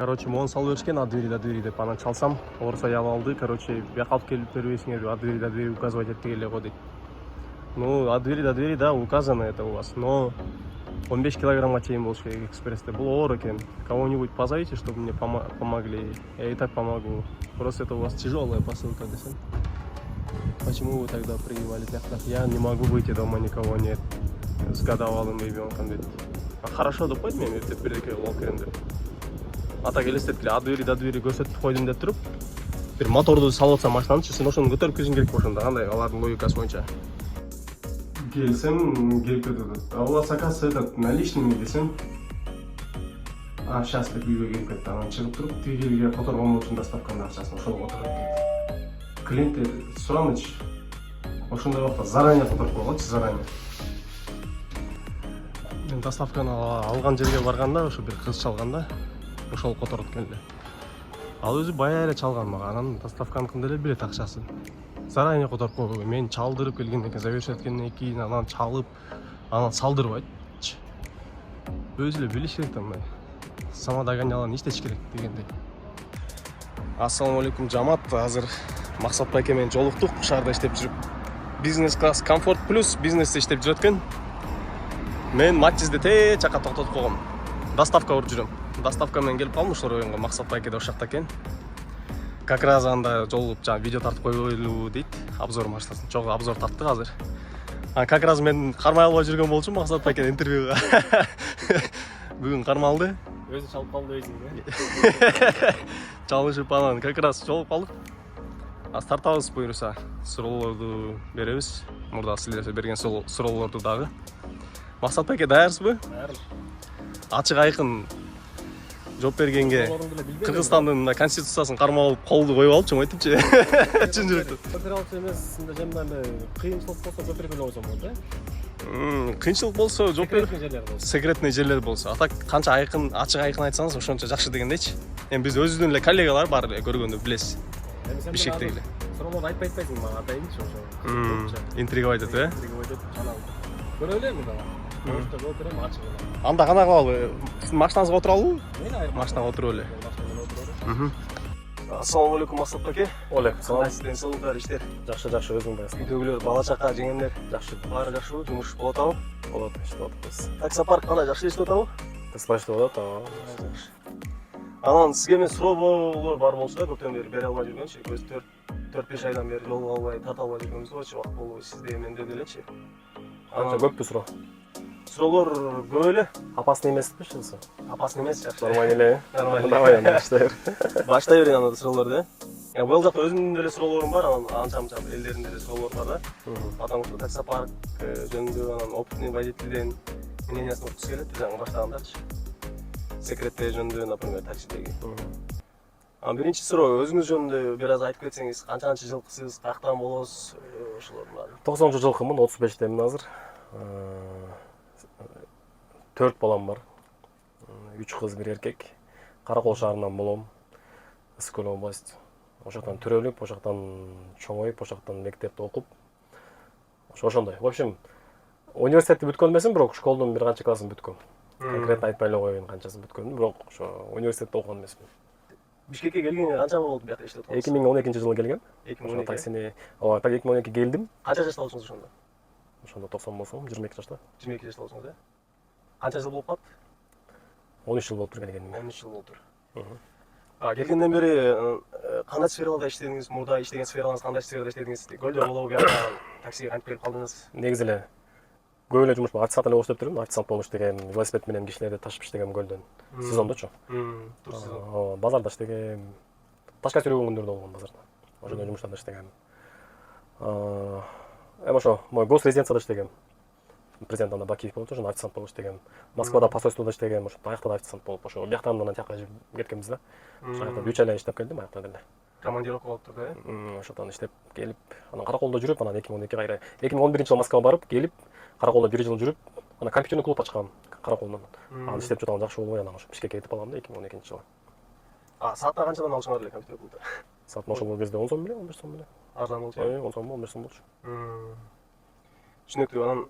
Короче, моны салып беришкен, а двери деп анан чалсам, орус аял алды, короче, бияка алып келип бербейсиңерби, а двери указывать этпей эле го дейт. Ну, а двери, да, указано это у вас, но 15 килограммга чейин болуш керек экспрессте. Бул оор экен. Кого-нибудь позовите, чтобы мне помогли. Я и так помогу. Просто это у вас тяжелая посылка, десем. Почему вы тогда принимали пятнах? Я не могу выйти, дома никого нет. С годовалым ребенком. А хорошо, да пойдем, я тебе перекрыл локеринды. А так елестеткиле, а двери көрсөтүп койдум деп туруп, бир моторду салып атсам машинанычы, сен ошону көтөрүп киришиң керек ошондо, кандай алардын логикасы боюнча. Келсем, келип кетет. А у вас, оказывается, этот наличными десем. А, сейчас деп үйгө келип кетти. Анан чыгып туруп, тигилге которгон үчүн доставканын акчасын ошого которуп кетти. Клиенттер сурамычы. Ошондой убакта заранее которуп койгончу, заранее. Мен доставканы алган жерге барганда, ошо бир кыз чалганда, ошол которуп келди. Ал өзү бая эле чалган мага, анан доставканыкын деле билет акчасын. Заранее которуп койгон. Мен чалдырып келгенден кийин, завершить эткенден кийин анан чалып, анан салдырбайт. Өзү эле билиш керек да мындай. Самодогонялан иштеш керек дегендей. Ассаламу алейкум, жамаат. Азыр Максат байке менен жолуктук, шаарда иштеп жүрүп. Бизнес класс комфорт плюс бизнесте иштеп жүрөт экен. Мен Матчизде тээ чакка токтотуп койгом. Доставка уруп жүрөм. Доставка менен келип калдым ошол районго. Максат байке да ошол жакта экен. Как раз анда жолугуп жаңа видео тартып коелу дейт. Обзор баштасын. Чогуу обзор тарттык азыр. А как раз мен кармай албай жүргөн болчумун Максат байке интервьюга. Бүгүн кармалды. Өзү чалып калды өзүң, Чалышып анан как раз жолуп калдык. Аз тартабыз буюрса, суроолорду беребиз. Мурда силерге берген суроолорду дагы. Максат байке даярсызбы? Даярмын. Ачык айкын жооп бергенге Кыргызстандын конституциясын кармап алып колду коюп алчумун айтыпчы. Чын жүрөктөн. Көтөрө эмес, мындай жамдан кыйынчылык болсо көтөрүп эле койсом болот, Кыйынчылык болсо жооп берип, секретный жерлер болсо. А так канча айкын, ачык айкын айтсаңыз, ошончо жакшы дегендейчи. Эми биз өзүбүздүн эле коллегалар бар эле көргөндө билесиз. Бишкектеги эле. Суроолорду айтпай атпайсың, мага атайынчы ошо. Интриговать этип, Интриговать этип чалалы. Көрө элем дагы. Ошто жооп берем, ачык эле. Анда кандай кылалы? Сиздин машинаңызга отуралыбы? Мен айрым. Машинага отуруп эле. Машинага отуруп. Ассаламу алейкум, Максат байке. Алейкум салам. Сизден сылыңдар иштер. Жакшы, өзүң байсың. Үйдөгүлөр, бала чака, жеңемдер. Жакшы. Баары жакшыбы? Жумуш болуп атабы? Болот, иштеп атабыз. Таксопарк кандай жакшы иштеп атабы? Кыска иштеп атат, Анан сизге мен суроолор бар болчу да, көптөн бери бере албай жүргөнчү. Көз 4-5 айдан бери жол албай, тарта албай жүргөнбүз болчу. Убакыт болбой сизде менде делечи. Анча көппү суроо. Суроолор көп эле. Опасный эмеспи чынысы? Опасный эмес, жакшы. Нормально эле. Нормально. Давай анда баштай бер. Баштай берейин анда суроолорду, Бул жакта өзүмдүн деле суроолорум бар, анан анча-мынча элдердин деле суроолору бар да. Потому что таксопарк жөнүндө анан опытный водительден мнениясын уккусу келет, жаңы баштагандарчы. Секреттер жөнүндө, например, таксидеги. Биринчи суроо, өзүңүз жөнүндө бир аз айтып кетсеңиз, канча жылкысыз, каяктан болосуз, ошолордун баары. 90 жылкымын, 35темин азыр. 4 балам бар. 3 кыз, 1 эркек. Каракол шаарынан болом. Ысык Көл область. Ошоктон төрөлүп, ошоктон чоңоюп, ошоктон мектепте окуп. Ошондой. В общем, университетти бүткөн эмесмин, бирок школдун бир канча классын бүткөм. Конкретно айтпай эле коеюн канчасын бүткөнүм, бирок ошо университетте окуган эмесмин. Бишкекке келгенге канча болду бияка иштеп атасыз? 2012-жылы келгем. 2012. Таксини, ооба, так 2012 келдим. Канча жашта болчуңуз ошондо? Ошондо 90 болсом, 22 жашта. 22 жашта болсоңуз, Канча жыл болуп калат? 13 жыл болуптур келгениме. 13 жыл болуптур. Келгенден бери кандай сфераларда иштедиңиз? Мурда иштеген сфераларыңыз кандай сферада иштедиңиз? Көлдө болобу, бияка таксиге кантип келип калдыңыз? Негизи эле көп эле жумуш бар. Официант эле иштеп жүрдүм. Официант болуп иштегем, велосипед менен кишилерди ташып иштегем көлдөн. Сезондочу. Тур сезон. Ооба, базарда иштегем. Ташка сүйрөгөн күндөрдө болгон базарда. Ошондой жумуштарда иштегем. Эми ошо, мой госрезиденцияда иштегем. Президент анда Бакиев болуп, ошондо официант болуп иштегем. Москвада посольстводо иштегем, ошо аякта да официант болуп, ошо бияктан анан тияка кеткенбиз да. Ошо аякта 3 ай иштеп келдим, аякта деле. Командировка болуптур да, Ошондон иштеп келип, анан Караколдо жүрүп, анан 2012 кайра 2011-жылы Москвага барып, келип, Караколдо 1 жыл жүрүп, анан компьютерный клуб ачкам Караколдон. Анан иштеп жаткан жакшы болбой, анан ошо Бишкекке кетип калгам да 2012-жылы. Саатта канчадан алышыңар эле компьютер клубда? Саат ошол кезде 10 сом беле, 15 сом беле. Арзан болчу. 10 сом, 15 сом болчу. Түшүнүктүү. Анан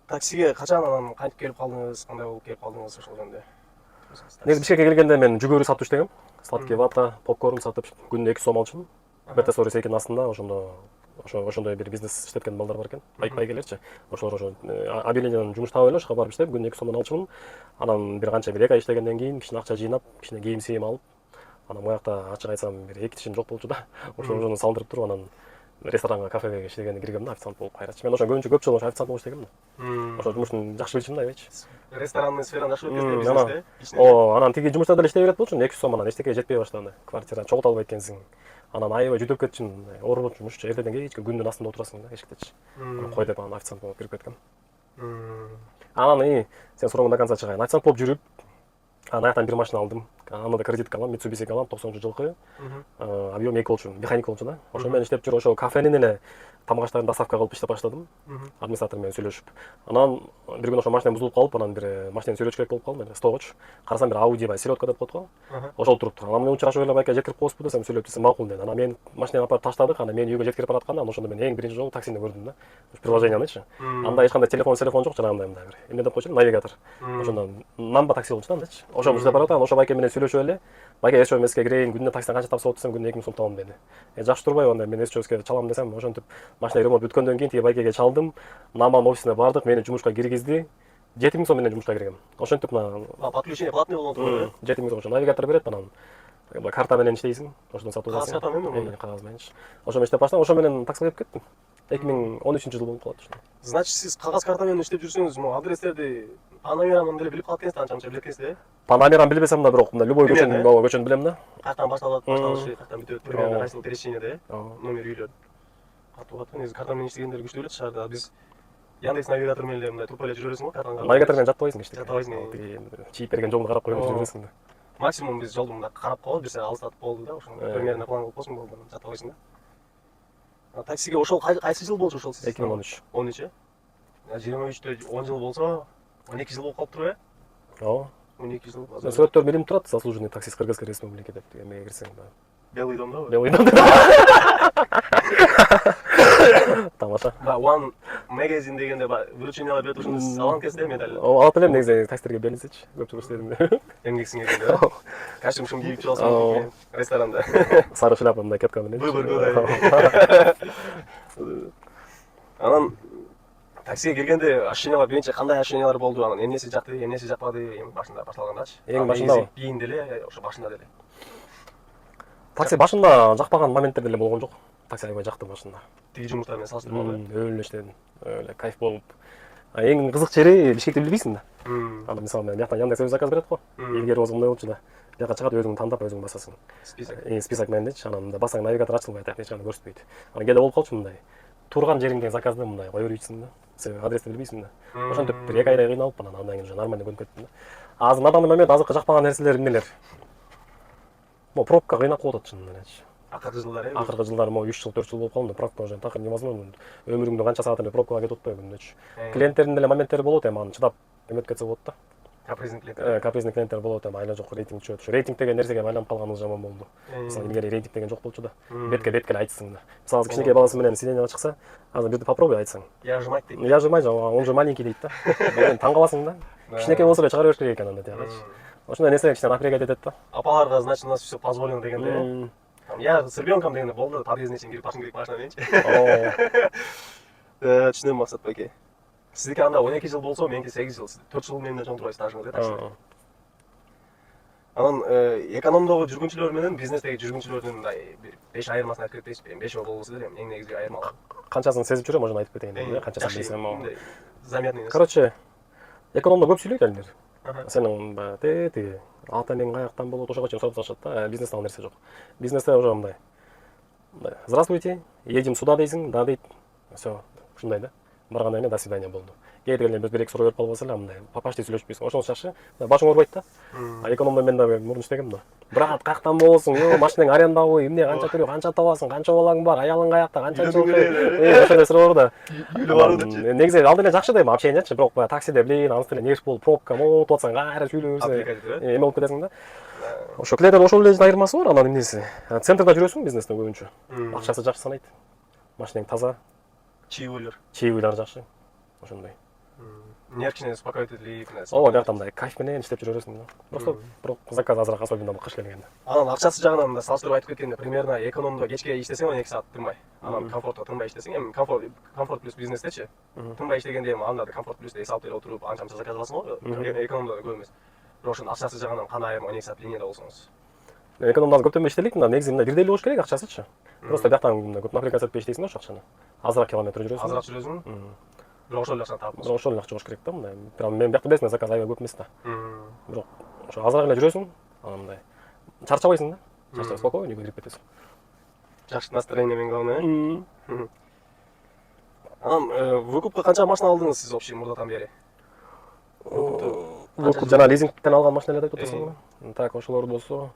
таксиге качан анан кантип келип калдыңыз, кандай болуп келип калдыңыз ошол жөнүндө? негизи Бишкекке келгенде мен жүгөрү сатып иштегем. Сладкий вата, попкорн сатып күнүнө 2 сом алчумун. БТ Сорисекин астында ошондой бир бизнес иштеткен балдар бар экен. Байгелерчи. Ошолор объявлениядан жумуш таап эле ошого барып иштеп, күнүнө 2 сомдон алчумун. Анан бир канча бир 2 ай иштегенден кийин кичине акча жыйнап, кичине кийим алып, анан буякта ачык айтсам бир 2 тишим жок болчу да. Ошону салдырып туруп анан ресторанга, кафеге иштегенде киргем да, официант болуп кайрачы. Мен ошо көп жыл официант болуп иштегем да. Ошо жумуштун жакшы билчүмүн да, эбечи. Ресторанный сфераны жакшы билесиз бизнесте. Анан тиги жумушта деле иштей берет болчумун, 200 сом анан эчтеке жетпей баштады. Квартираны чогулта албайт экенсиң. Анан аябай жүдөп кетчүмүн. Оор жумушчу, эртеден кечке күндүн астында отурасың да, эшиктечи. Кой деп анан официант болуп кирип кеткем. Анан сен сурооңдо до конца чыгайын. Официант болуп жүрүп, анан аяктан бир машина алдым. Аны да кредитке алам, Mitsubishi алам, 90-жылкы. Объем 2 болчу, механик болчу да. Ошо менен иштеп жүрүп, ошо кафенин эле тамак-аштарын доставка кылып иштеп баштадым. Администратор менен сүйлөшүп. Анан бир күн ошо машинем бузулуп калып, анан бир машинени сүйлөтүш керек болуп калдым, стогоч. Карасам бир Audi селедка деп коет го. Ошол турупту. Анан мен учурашып эле байка жеткирип коесузбу десем, сүйлөп десем макул деді. Анан мен машинени апарып таштадык, анан мени үйгө жеткирип баратканда, ошондо мен эң биринчи жолу таксини көрдүм да. Приложениянычы. Анда эч кандай телефон жок, жанагындай мындай бир. Эмне деп койчу, навигатор. Ошондо намба такси болчу да андачы. Ошону издеп баратам, ошо байке менен сүйлөшүп эле. Байке СЧО-мске кирейин, күнүнө таксиден канча тапса болот десем, күнүнө 2000 сом табам деди. Жакшы турбайбы анда мен СЧО-ге чалам десем, ошентип машина ремонт бүткөндөн кийин тиги байкеге чалдым. Намбанын офисине бардык, мени жумушка киргизди. 7000 сом менен жумушка киргем. Ошентип мына подключение платный болгон турбайбы? 7000 сом навигатор берет, анан карта менен иштейсиң. Ошондон сатып аласың. Карта менен? Кагаз менен. Ошо менен иштеп баштадым, ошо менен таксиге кирип кеттим. 2013-жыл болуп калат ошо. Значит, сиз кагаз карта менен иштеп жүрсөңүз, могу адрестерди панораманы деле билип калат экенсиз, анча билет экенсиз, Панамераны билбесем да, бирок мына любой көчөнү билем да. Каяктан башталат, башталышы, каяктан бүтөт, примерно кайсыл пересеченияда, номер үйлөр. Катуу катуу, негизи карта менен иштегендер күчтүү билет шаарда. Биз Яндекс навигатор менен эле мындай туруп эле жүрө бересиң го, картаны. Навигатор менен жатпайсың эчтеке. Жатпайсың. Тиги чийип берген жолду карап коюп жүрө бересиң да. Максимум биз жолду мындай карап коебуз, бир сай алыстатып болду да, ошону примерно план кылып койсуң болду, жатпайсың да. Таксиге ошол кайсы жыл болчу ошол сиз? 2013. 13 23-тө 10 жыл болсо, 12 жыл болуп калыптыр э? Ооба. 12 жыл. Сүрөттөр билинип турат, заслуженный таксист Кыргызской Республики деп эмеге кирсең да. Белый домдобу? Белый дом. Тамаша. One magazine дегенде вручениялар берет, ошону сиз алган кезде медаль. Алып элем, негизи таксистерге берилсечи, көп жыл иштедим. Эмгексиң экен. Костюм кийип чыгасың ресторанда. Сары шляпа мындай кепка менен. Анан таксиге келгенде ощущениялар биринчи кандай ощущениялар болду? Анан эмнеси жакты, эмнеси жакпады, эми башында башталгандачы. Эң башында кийин деле, ошо башында деле. Такси башында жакпаган моменттер деле болгон жок. Такси аябай жактым башында. Тиги жумуштар менен салыштырмалуу. Өлүп иштедим. Эле кайф болуп. Эң кызык жери Бишкекти билбейсиң да. Анда мисалы менен бияктан Яндекс заказ берет го. Илгери болсо мындай болчу да. Бияка чыгат, өзүң тандап, өзүң басасың. Список мененчи, анан басаң навигатор ачылбайт, эч кандай көрсөтпөйт. Анан кээде болуп калчу мындай. Турган жериңдеги заказды мындай кое берүүчүсүң да. Сен адрести билбейсиң да. Ошентип бир 2 айдай кыйналып, анан андан кийин уже нормально көнүп кеттим да. Азыр на данный момент азыркы жакпаган нерселер эмнелер? Пробка кыйнап коюп атат чынын элечи. Акыркы жылдары эми? Акыркы жылдары 3 жыл 4 жыл болуп калды, пробка уже такыр невозможно. Өмүрүңдү канча саат эле пробкага кетип атпайбы күнүнөчү. Клиенттердин деле моменттери болот, эми аны чыдап эметип кетсе болот да. Капризный клиенттер болот, эми айла жок, рейтинг түшөт. Рейтинг деген нерсеге байланып калганыбыз жаман болду. Мисалы илгери рейтинг деген жок болчу да. Бетке эле айтсың да. Мисалы кичинекей баласы менен сиденияга чыкса, азыр бирди попробуй айтсаң. Я жмать дейт. Я жмать, он же маленький дейт да. Таң каласың да. Кичинекей болсо эле чыгара бериш керек экен анда тиягачы. Ошондой нерсе кичине напрягать этет да. Апаларга, значит, у нас всё позволено дегенде. Я с ребенком дегенде болду, подъездин ичине кирип башым керек машина мененчи. Түшүнөм Максат байке. Сиздики анда 12 жыл болсо, меники 8 жыл. 4 жыл менен чоң турбайсыз стажыңыз э, таксиде. Анан экономдогу жүргүнчүлөр менен бизнестеги жүргүнчүлөрдүн мындай 5 айырмасын айтып кетпейсизби? 5 жыл болбосо деле эң негизги айырмалык. Канчасын сезип жүрөм, ошону айтып кетейин. Канчасын билсем. Заметный. Короче, экономдо көп сүйлөйт элдер. Сенин тиги ата энең каяктан болот, ошого чейин сурап атышат да. Бизнесте ал нерсе жок. Бизнесте уже мындай. Здравствуйте, едем сюда дейсиң, да дейт. Всё, ушундай да. Баргандан кийин до свидания болду. Кээде эле бир-эки суроо берип калбаса эле мындай почти сүйлөшпөйсүң. Ошонусу жакшы. Башың оорубайт да. Экономдо мен дагы мурун иштегем да. Брат, каяктан болосуң? Машинең арендабы, эмне, канча төлөп, канча табасың, канча балаң бар, аялың каякта, канча жыл. Ошондой суроо бар да. Негизи ал деле жакшы дейм, общениячы, бирок баягы таксиде билин, анысы деле нерв болуп, пробка болуп атсаң, кайра сүйлөй берсең, эме болуп кетесиң да. Ошо клиенттердин ошол эле айырмасы бар, анан эмнеси? Центрда жүрөсүң бизнесте көбүнчө. Акчасы жакшы санайт. Машинең таза. Чийлер. Чийлер жакшы. Ошондой. нервный успокоительный Ооба, биякта мындай кайф менен иштеп жүрөсүң да. Просто бирок заказ азыраак особенно кыш келгенде. Анан акчасы жагынан да салыштырып айтып кеткенде примерно экономдо кечке иштесең 12 саат тынбай. Анан комфортто тынбай иштесең, эми комфорт плюс бизнестечи. Тынбай иштегенде эми анда да комфорт плюс эс алып эле отуруп анча заказ аласың го. Экономдо көп эмес. Бирок ошон акчасы жагынан кандай 12 саат линияда болсоңуз. Экономдан көптөн иштелик, мына негизи мына бирдей эле болуш керек акчасычы. Просто бияктан көп напрягаться этпей иштейсиң да ошо акчаны. Азыраак километр жүрөсүң. Азыраак жүрөсүң. Бирок ошол эле акчаны таап. Бирок ошол эле акча чыгыш керек да мындай. Прям мен биякта билесиң заказ аябай көп эмес да. Бирок ошо азыраак эле жүрөсүң, анан мындай чарчабайсың да. Чарчабай спокойно кирип кетесиң. Жакшы настроение менен главное. Анан выкупка канча машина алдыңыз сиз общий мурдатан бери? Выкуп жана лизингтен алган машиналарды айтып атасың го. Так, ошолор болсо,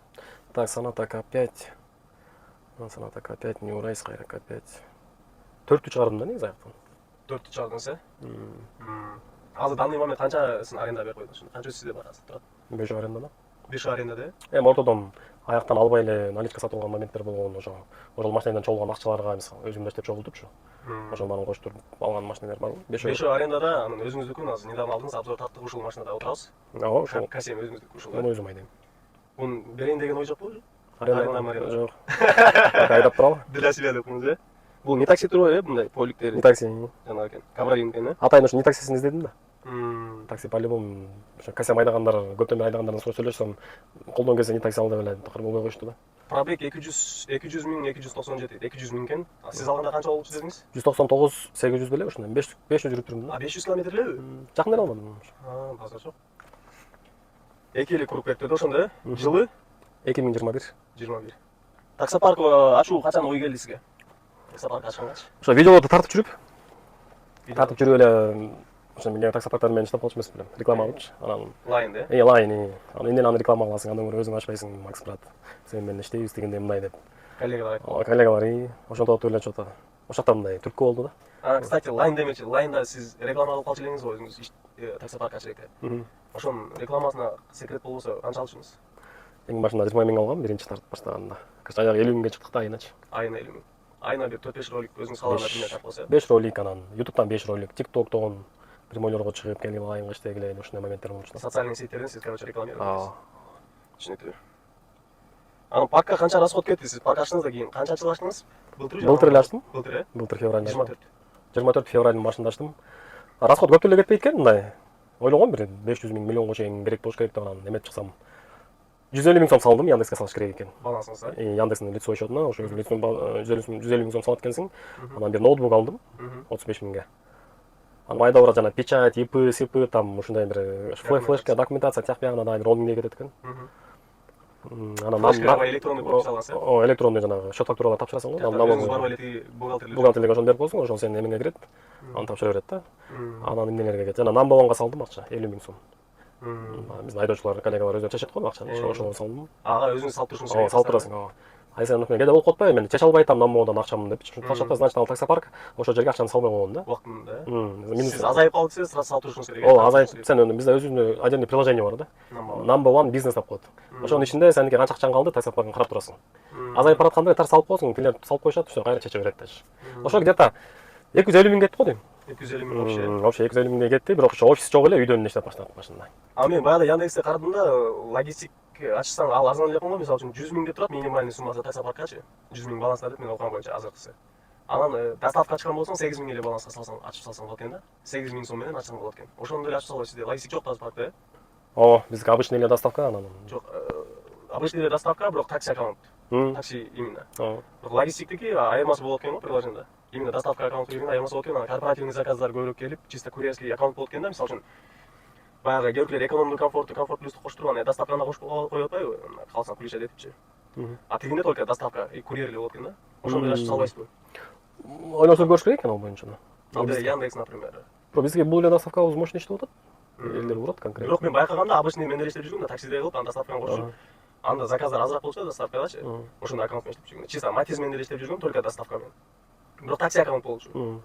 так, Sonata K5. Sonata K5, New Race кайра K5. 4-тү чыгардым да негизи аяктан. 4-тү чыгардыңыз, э? Азыр данный момент канчасын аренда берип койдуңуз? Канча сизде бар азыр турат? 5 аренда да. 5 арендада? Ортодон аяктан албай эле наличка сатып алган моменттер болгон, ошол машинадан чогулган акчаларга мисалы өзүм иштеп чогултупчу. Ошол баарын коштуруп алган машиналар бар. 5 арендада, анан өзүңүздүкүн азыр недавно алдыңыз, обзор тарттык, ушул машинада отурабыз. Ооба, ошол. Касем өзүңүздүкү ушул. Муну өзүм айдайм. Муну берейин деген ой жокпу? Аренда жок. Айдап турабы? Для себя депсиз, э? Бул не такси турбайбы, мындай поликтер? Не такси. Жанагы экен. Кабралин экен, э? Атайын ушу не таксисин издедим да. Такси по-любому ошо Касем айдагандар, көптөн бери айдагандардан сурап сүйлөшсөм, колдон келсе не такси ал деп эле такыр болбой коюшту да. Пробег 200 миң 297, 200 миң экен. Сиз алганда канча болчу дедиңиз? 199 800 беле ошондой 500 жүрүп жүрмүн да. 500 км элеби? Жакын эле алмадым. Базар жок. 2 эле куруп кетти да ошондо, э? Жылы 2021. 21. Таксопарк ачуу качан ой келди сизге? Таксопарк ачкангачы. Ошо видеолорду тартып жүрүп эле ошо мен таксопарктар менен иштеп калчу эмес белем. Реклама алчу. Анан Лайн, да? Лайн. Анан эмнени аны реклама кыласың, андан көрө өзүң ачпайсың, Макс брат. Сен менен иштейбиз дегенде мындай деп. Коллегалар айтты. Коллегалар ошондо отуруп эле чото. Ошакта мындай түрккө болду да. Кстати, Лайн демечи, Лайнда сиз реклама алып калчу элеңиз го өзүңүз таксопарк ачып экен. Ошонун рекламасына секрет болбосо канча алчусуңуз? Эң башында 20 миң алгам, биринчи тартып баштаганда. Аяк 50 миңге чыктык да айначы. Айына 50 миң. Айына бир 4-5 ролик өзүңүз калаган нерсе тартып койсо. 5 ролик анан YouTube'дан 5 ролик, TikTok'тон прямойлорго чыгып келип айынга иштегиле ушундай моменттер болчу. Социальный сеттерден сиз короче рекламируйсуз. Түшүнүктүү. Анан паркка канча расход кетти? Сиз парк ачтыңыздан кийин канча жыл ачтыңыз? Былтыр эле ачтым. Былтыр, э? Былтыр февралда. 24 февралдын башында ачтым. Расход көп эле кетпейт экен мындай. Ойлогом бир 500 миң миллионго чейин керек болуш керек деп анан эметип чыксам 150 миң сом салдым, Яндекске салыш керек экен. Балансыңызда? Яндекстин лицевой счетуна ошо 150 миң сом салат экенсиң. Анан бир ноутбук алдым 35 миңге. Анан айда жана печать, ИП, СИП, там ушундай бир флешка, документация тияк биягына да бир 10 миңге кетет экен. Анан электрондуй подпись аласыз, э? Электрондуй жанагы счет фактуралар тапшырасың го. Өзүңүз барып эле бухгалтерлерге ошону берип койсоң, ошол сенин эмеңе кирет. Аны тапшыра берет да. Анан эмнелерге кетет? Жана Number 1-га салдым акча 50 миң сом. Биздин айдоочулар, коллегалар өзү чечет го акчаны. Ошого салдым. Ага, өзүңүз салып турушуңуз керек. Салып турасың, ооба. Сен кээде болуп калпайбы, мен чече албай атам Number 1-дан акчамды деп. Калчакта значит ал таксопарк ошол жерге акчаны салбай койгон да. Убактында. Сиз азайып калып десеңиз, сразу салып турушуңуз керек. Ооба, азайып. Сен бизде өзүнүн отдельный приложение бар да. Number 1 бизнес деп коет. Ошонун ичинде сеники канча акчаң калды, таксопаркын карап турасың. Азайып баратканда тар салып коесуң, тилер салып коюшат, ошо кайра чече берет деши. Ошо где-то 250 миң кетти го дейм. 250 миң вообще. Вообще 250 миңге кетти, бирок ошо офис жок эле, үйдөн иштеп баштадык башында. Мен баягы Яндексте карадым да, логистик ачсаң ал арзан эле го, мисалы үчүн 100 миң деп турат минимальный суммасы таксопаркачы. 100 миң баланс деп мен окуган боюнча азыркысы. Анан доставка ачкан болсоң 8 миң эле баланска салсаң, ачып салсаң болот экен да. 8 миң сом менен ачсаң болот экен. Ошондой эле ачып салбайсыз сизде. Логистик жок да паркта, э? Ооба, биздики обычный эле доставка анан. Жок, обычный эле доставка, бирок такси аккаунт. Такси именно. Бирок логистиктики айырмасы болот экен го приложениеде. Именно доставка аккаунт деген айырмасы болот экен. Корпоративный заказдар көбүрөөк келип, чисто курьерский аккаунт болот экен да, мисалы үчүн. Баягы көрүклөр экономду, комфорт плюсту коштуруп, доставканы кошуп коюп атпайбы? Калсаң включать этипчи. Тигинде только доставка курьер эле болот экен да. Ошондой ачып салбайсызбы? Ойлонсо көрүш керек экен ал боюнча. Яндекс, например. Бизге бул эле доставкабыз мощный иштеп атат. Элдер урат конкретно. Бирок мен байкаганда обычный мен эле иштеп жүргөм да, таксиде кылып, анда доставканы кошуп. Анда заказдар азыраак болчу да доставкадачы. Ошондой аккаунт менен иштеп жүргөм. Чисто Матиз менен эле иштеп жүргөм, только доставка менен. Бирок такси аккаунт болчу.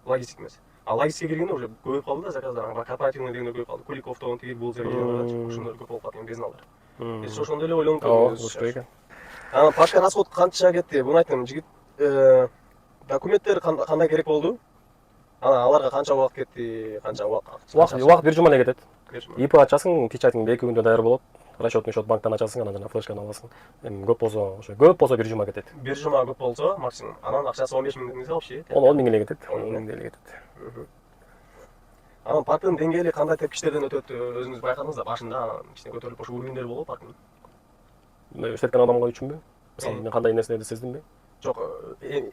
Логистик эмес. Логистикке киргенде уже көбөйүп калды да заказдар. Корпоративный дегенде көбөйүп калды. Куликовдон тиги бул жерге барачы. Ошондор көп болуп калды безналар. Сиз ошондой эле ойлонуп көрдүңүз. Анан пашка расход канча кетти? Буну айттым, жигит документтер кандай керек болду? Анан аларга канча убакыт кетти, канча Убакыт 1 жума эле кетет. кетти? ИП ачасың, печатың 2 күндө даяр болот. Расчетный счет банктан ачасың, анан жана флешканы аласың. Эми көп болсо 1 жума кетет. 1 жума көп болсо максимум. Анан акчасы 15 миң дедиңиз вообще. 10 миң эле кетет. 10 миң эле кетет. Анан парктын деңгээли кандай тепкичтерден өтөт, өзүңүз байкадыңыз да башында анан кичине көтөрүлүп ошо уровеньдер болот парктын. Иштеткен адамга үчүнбү? Мисалы мен кандай нерселерди сездимби? Жок,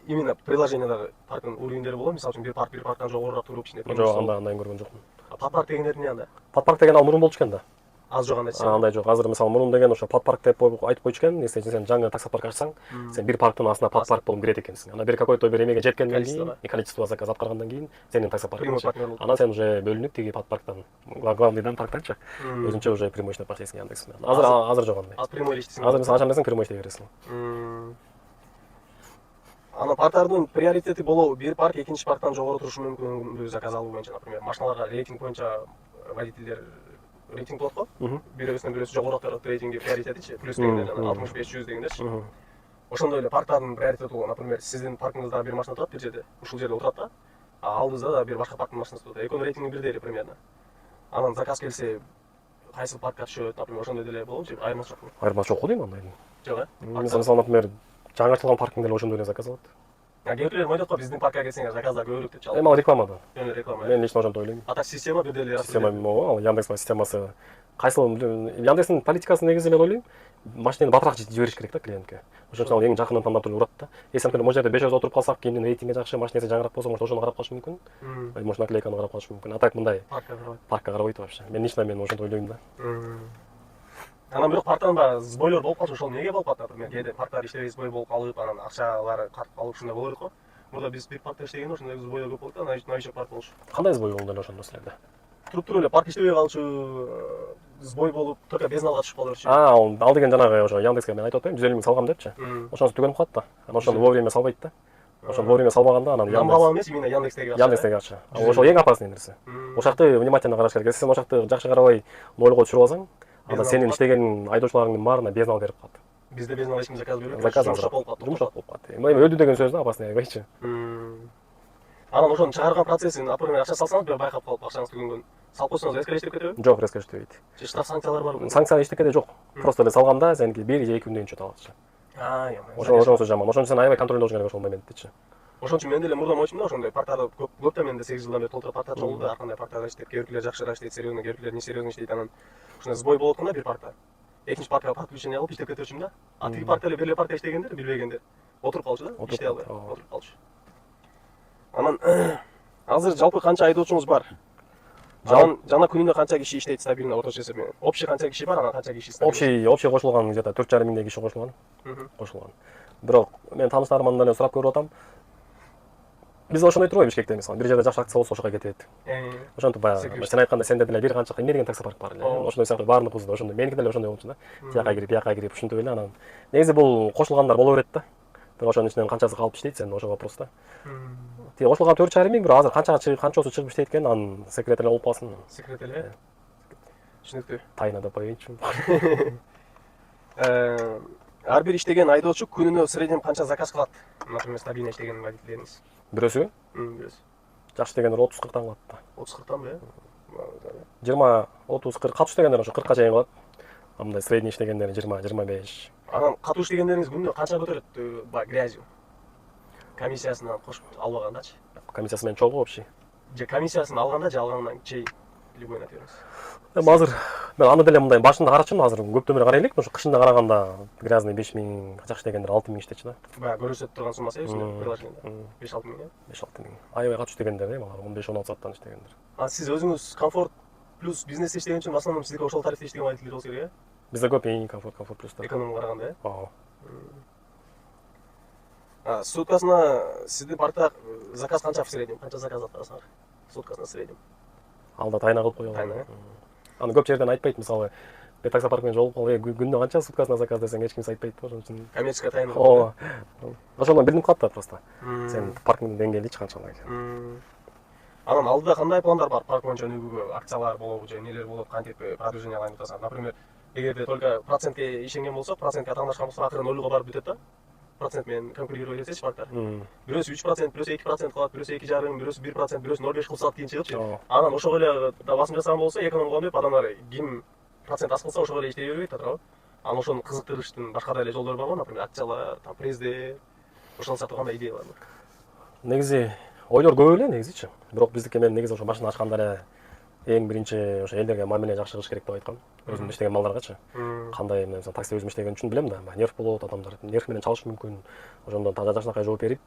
именно приложениядагы парктын уровеньдери болот. Мисалы үчүн бир парктан жогорураак туруп кичине. Жок, андай көргөн жокмун. Подпарк дегендер эмне анда? Подпарк деген ал мурун болчу экен да. Аз жок андай. Андай жок. Азыр мисалы мурун деген ошо подпарк деп айтып койчу экен. Если сен жаңы таксопарк ачсаң, сен бир парктын астына подпарк болуп кирет экенсиң. Ана бир какой-то бир эмеге жеткенден кийин, количество заказ аткаргандан кийин сенин таксопаркың. Анан сен уже бөлүнүп тиги подпарктан, главныйдан парктанчы. Өзүнчө уже прямой иштеп баштайсың Яндекстен. Азыр жок андай. Аз прямой иштейсиң. Азыр мисалы ачам десең прямой иштей бересиң. Анан парктардын приоритети болобу? Бир парк экинчи парктан жогору турушу мүмкүнбү заказ алуу боюнча, например, машиналарга рейтинг боюнча водительдер рейтинг болот го. Бирөөсүнөн бирөөсү жогорураак турат рейтинги приоритетичи, плюс дегендер, 65-100 дегендерчи. Ошондой эле парктардын приоритети болот. Например, сиздин паркыңызда бир машина турат бир жерде, ушул жерде отурат да, алдыңызда да бир башка парктын машинасы турат. Экөөнүн рейтинги бирдей эле примерно. Анан заказ келсе, кайсы паркка түшөт, например, ошондой деле болобу же, айырмасы жокпу? Айырмасы жок го дейм андайдын. Жок, Мисалы, например, жаңы ачылган парктың деле ошондой эле заказ алат. Кээбирлер айтат го, биздин паркка келсеңер заказдар көбүрөөк деп чалат. Эми ал рекламада. Реклама. Мен лично ошентип ойлойм. А так система бирдей эле. Система ал Яндекстин системасы кайсыл Яндекстин политикасы негизи мен ойлойм, машинени батыраак жибериш керек да клиентке. Ошон үчүн ал эң жакынын тандап туруп урат да. Если например, могу жерде 5 отуруп калсак, кийинин рейтинги жакшы, машинеси жаңыраак болсо, может ошону карап калыш мүмкүн. Может наклейканы карап калыш мүмкүн. А так мындай паркка карабайт вообще. Мен лично ошентип ойлойм да. Анан бирок парктан баягы сбойлор болуп калчу, ошол эмнеге болуп калат, например, кээде парктар иштебей сбой болуп калып, анан акчалары картып калып ушундай боло берет го. Мурда биз бир паркта иштегенде ошондой сбойлор көп болуп да, новичок парк болчу. Кандай сбой болду эле ошондо силерде? Туруп эле парк иштебей калчу, сбой болуп, только безналга түшүп кала берчү. Ал деген жанагы ошо Яндекске мен айтып атпаймынбы, 150 миң салгам депчи. Ошонусу түгөнүп калат да. Анан ошону вовремя салбайт да. Ошону вовремя салбаганда анан Яндекс эмес, именно Яндекстеги акча. Яндекстеги акча. Ошол эң опасный нерсе. Ошакты внимательно караш керек. Сен ошакты жакшы карабай нольго түшүрүп алсаң, анда сенин иштеген айдоочуларыңдын баарына безнал берип калат. Бизде безнал эч ким заказ бербейт. Заказ жумшак болуп калат. Эми өлдү деген сөз да, опасный аябайчы. Анан ошону чыгарган процессин, например, акча салсаңыз, бир байкап калып акчаңыз түгөнгөн, салып койсоңуз резко иштеп кетеби? Жок, резко иштебейт. Же штраф санкциялар барбы? Санкция эчтеке жок. Просто эле салганда сеники 1-2 күндөн чөт алат. Ошонусу жаман. Ошон үчүн сен аябай контролдош керек ошол моментти. Ошон үчүн мен деле мурда ойчумун да, ошондой парктарды көп да менде 8 жылдан бери толтура парктар чогулду да, ар кандай парктарда иштеп, кээбиркилер жакшыраак иштейт, серьезно, кээбиркилер не серьезно иштейт, анан ошондой сбой болуп атканда бир паркта. Экинчи паркка подключение кылып иштеп кетирчүмүн да. А тиги паркта эле бир эле паркта иштегендер, билбегендер отуруп калчу да, иштей албай, отуруп калчу. Анан азыр жалпы канча айдоочуңуз бар? Жана күнүнө канча киши иштейт стабильно орточо эсеп менен? Общий канча киши бар, анан канча киши стабильно? Общий кошулган где-то 4,5 миңдей киши кошулган. Бирок мен тааныштарымдан эле сурап көрүп атам. Биз ошондой турбайбы Бишкекте, мисалы, бир жерде жакшы акция болсо ошого кетет. Ошентип баягы сен айткандай сенде деле бир канча эмне таксопарк бар эле. Ошондой сыяктуу баардыгыбызда ошондой. Меники деле ошондой болчу да. Тияка кирип ушинтип эле анан. Негизи бул кошулгандар боло берет да. Бирок ошонун ичинен канчасы калып иштейт, сен ошо вопрос да. Тиги кошулган 4,5 миң, бирок азыр канчасы чыгып иштейт экен, анын секрети эле болуп калсын. Секрет эле. Түшүнүктүү. Тайна деп коеюнчу. Ар бир иштеген айдоочу күнүнө среднем канча заказ кылат? Например, стабильно иштеген водительдериңиз. Бирөөсү? Бирөөсү. Жакшы дегендер 30-40 кылат да. 30-40 э? 20, 30, 40 катыш дегендер ошо 40ка чейин кылат. Андай средний иштегендер 20, 25. Анан катуу иштегендериңиз күнүнө канча көтөрөт грязью? Комиссиясынан кошуп албагандачы? Комиссиясы менен чогуу общий. Же комиссиясын алганда же алгандан чейин любой натериңиз. Эми азыр мен аны деле мындай башында карачумун, азыр көптөн бери карай элек, ошо кышында караганда грязный 5 миң, жакшы дегендер 6 миң иштечү да. Баягы көрсөтүп турган суммасы өзүнө приложениеде 5-6 миң. 5-6 миң. Аябай катуу иштегендер, алар 15-16 сааттан иштегендер. А сиз өзүңүз комфорт плюс бизнесте иштеген үчүн в основном сизге ошол тарифте иштеген водительдер болсо керек э? Бизде көп комфорт плюстар. Экономго караганда э? Ооба. Суткасына сиздин паркта заказ канча в среднем? Канча заказ аткарасыңар? Суткасына в среднем. Алда тайна кылып коелу. Тайна. Аны көп жерден айтпайт, мисалы, таксопарк менен жолугуп калып, күнүнө канча суткасына заказ десең эч кимсе айтпайт да, ошон үчүн. Коммерческая тайна. Ооба. Ошондон билинип калат да просто. Сен парктын деңгээли эч канчалык экен. Анан алдыда кандай пландар бар? Парк боюнча өнүгүүгө акциялар болобу же нелер болот, кантип продвижение кылайын деп атасыңар? Например, эгерде только процентке ишенген болсок, процентке тандашкан болсок, акыры нолго барып бүтөт да. процент менен конкурировать этсечи парктар. Бирөөсү 3%, бирөөсү 2% кылат, бирөөсү 2,5, бирөөсү 1%, бирөөсү 0,5 кылсат кийин чыгыпчы. Анан ошого эле басым жасаган болсо эконом кылам деп адамдар ким процент аз кылса ошого эле иштей бербейт да туурабы. Анан ошону кызыктырыштын башка да эле жолдору бар го, например, акциялар, там презде. Ошол сыяктуу кандай идея бар? Негизи ойлор көп эле негизичи. Бирок биздики мен негизи ошо машина ачканда эле эң биринчи ошо элдерге мамиле жакшы кылыш керек деп айткам. Өзүм иштеген малдаргачы. Кандай мен такси өзүм иштеген үчүн билем да. Нерв болот адамдар. Нерв менен чалыш мүмкүн. Ошондон таза жакшынакай жооп берип,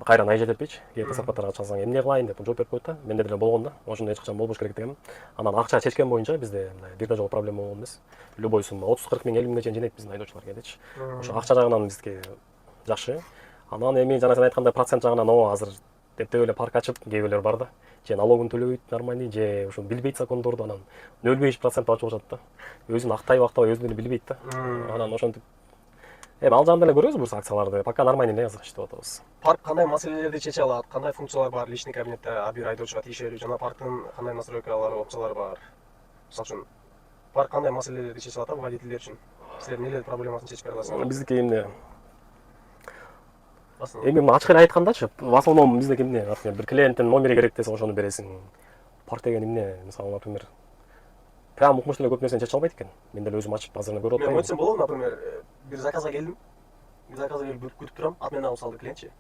кайра найжа этпейчи. Кээде сапаттарга чалсаң эмне кылайын деп жооп берип коет да. Менде деле болгон да. Ошондой эч качан болбош керек дегем. Анан акча чечкен боюнча бизде бир да жолу проблема болгон эмес. Любой сумма 30-40 миң, 50 миңге чейин жинейт биздин айдоочулар кээдечи. Ошо акча жагынан бизге жакшы. Анан эми жана сен айткандай процент жагынан азыр эптеп эле парк ачып кээ бар да. Же налогун төлөбөйт нормальный, же ошо билбейт закондорду, анан 0,5% ачып атат да. Өзүн актайбы актабай өзү деле билбейт да. Анан ошентип эми ал жагында эле көрөбүз буюрса акцияларды. Пока нормальный эле азыр иштеп атабыз. Парк кандай маселелерди чече алат? Кандай функциялар бар личный кабинетте бир айдоочуга тиешелүү? Жана парктын кандай настройкалары, опциялары бар? Мисалы үчүн парк кандай маселелерди чече алат водительдер үчүн? Силер эмнелердин проблемасын чечип бере аласыңар? Биздики эмне? Эми ачык эле айткандачы, в основном биздики эмне? Например, бир клиенттин номери керек десе ошону бересиң. Парк деген эмне? Мисалы, например, прям укмуш эле көп нерсени чече албайт экен. Мен деле өзүм ачып азыр эле көрүп атпаймын. Мен өтсөм болобу, например, бир заказга келдим. Бир заказга келип күтүп турам, отмена алып салды клиентчи.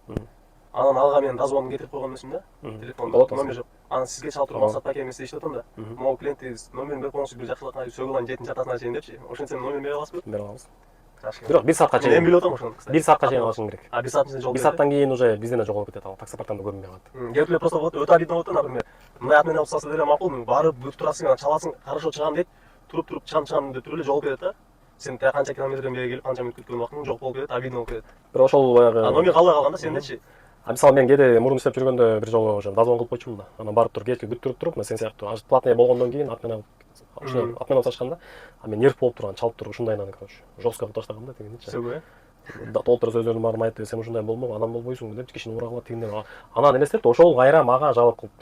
Анан алга мен дозвонун кетирип койгон эмесмин да. Телефондо номер жок. Анан сизге чалып туруп максат паке эмес иштеп атам да. Могу клиентиңиз номерин берип койгонсуз, бир жакшылыкка сөгүлган 7-чи атасына чейин депчи. Ошентсем номерин бере аласызбы? Бере алабыз. Бирок 1 саатка чейин. Мен билип атам ошону. 1 саатка чейин алышың керек. 1 сааттын ичинде жолуп 1 сааттан кийин уже бизден жоголуп кетет ал. Таксопарктан да көрүнбөй калат. Кээ просто болот, өтө обидно болот да, например. Мындай отмена алып салса деле макул, барып бүтүп турасың, анан чаласың, хорошо чыгам дейт. Туруп чыгам деп туруп эле жолуп берет да. Сен канча километрден бери келип, канча мүнөт күткөн убактың жок болуп кетет, обидно болуп кетет. Бирок ошол баягы. Номер калбай калганда сендечи. Мисалы мен кээде мурун иштеп жүргөндө бир жолу ошо дозвон кылып койчумун да. Анан барып туруп кечке күттүрүп туруп, мен сен сыяктуу платный болгондон кийин отмена алып сатышканда, мен нерв болуп турган, чалып туруп ушундайынан, короче, жестко кылып таштагам да тигиничи. Сөйгө. Да толтура сөздөрдүн баарын айтты, сен ушундай болмо, адам болбойсуң деп кишини ура кылат тигиндей. Анан элестет, ошол кайра мага жабык кылып.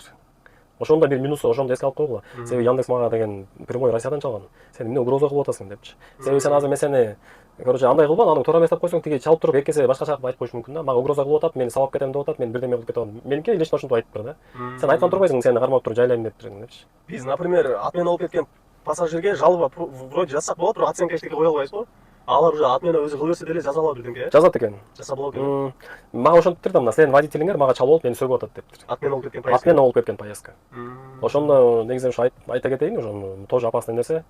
Ошондо бир минусу ошондо эске алып койгула. Себеби Яндекс мага деген прямой Россиядан чалган. Сен эмне угроза кылып атасың депчи. Себеби сен азыр мен сени, короче, андай кылба, анан туура эмес деп койсоң, тиги чалып туруп экесе башкача айтып коюш мүмкүн да. Мага угроза кылып атат, мени сабап кетем деп атат, мен бирдеме кылып кетем. Меники лично ошентип айтып бер да. Сен айткан турбайсың, сени кармап туруп жайлайм деп турган депчи. Биз, например, отмена болуп кеткен пассажирге жалоба вроде жазсак болот, бирок оценка эчтеке кое албайбызбы? Алар уже отмена өзү кыла берсе деле жаза алат бирдеңке. Жазат экен. Жаса болот экен. Мага ошентиптир да, мына сенин водителиңер мага чалып алып мени сөгүп атат дептир. Отмена болуп кеткен поездка. Отмена болуп кеткен поездка. Ошондо негизи ошо айта кетейин, ошону тоже опасный нерсе.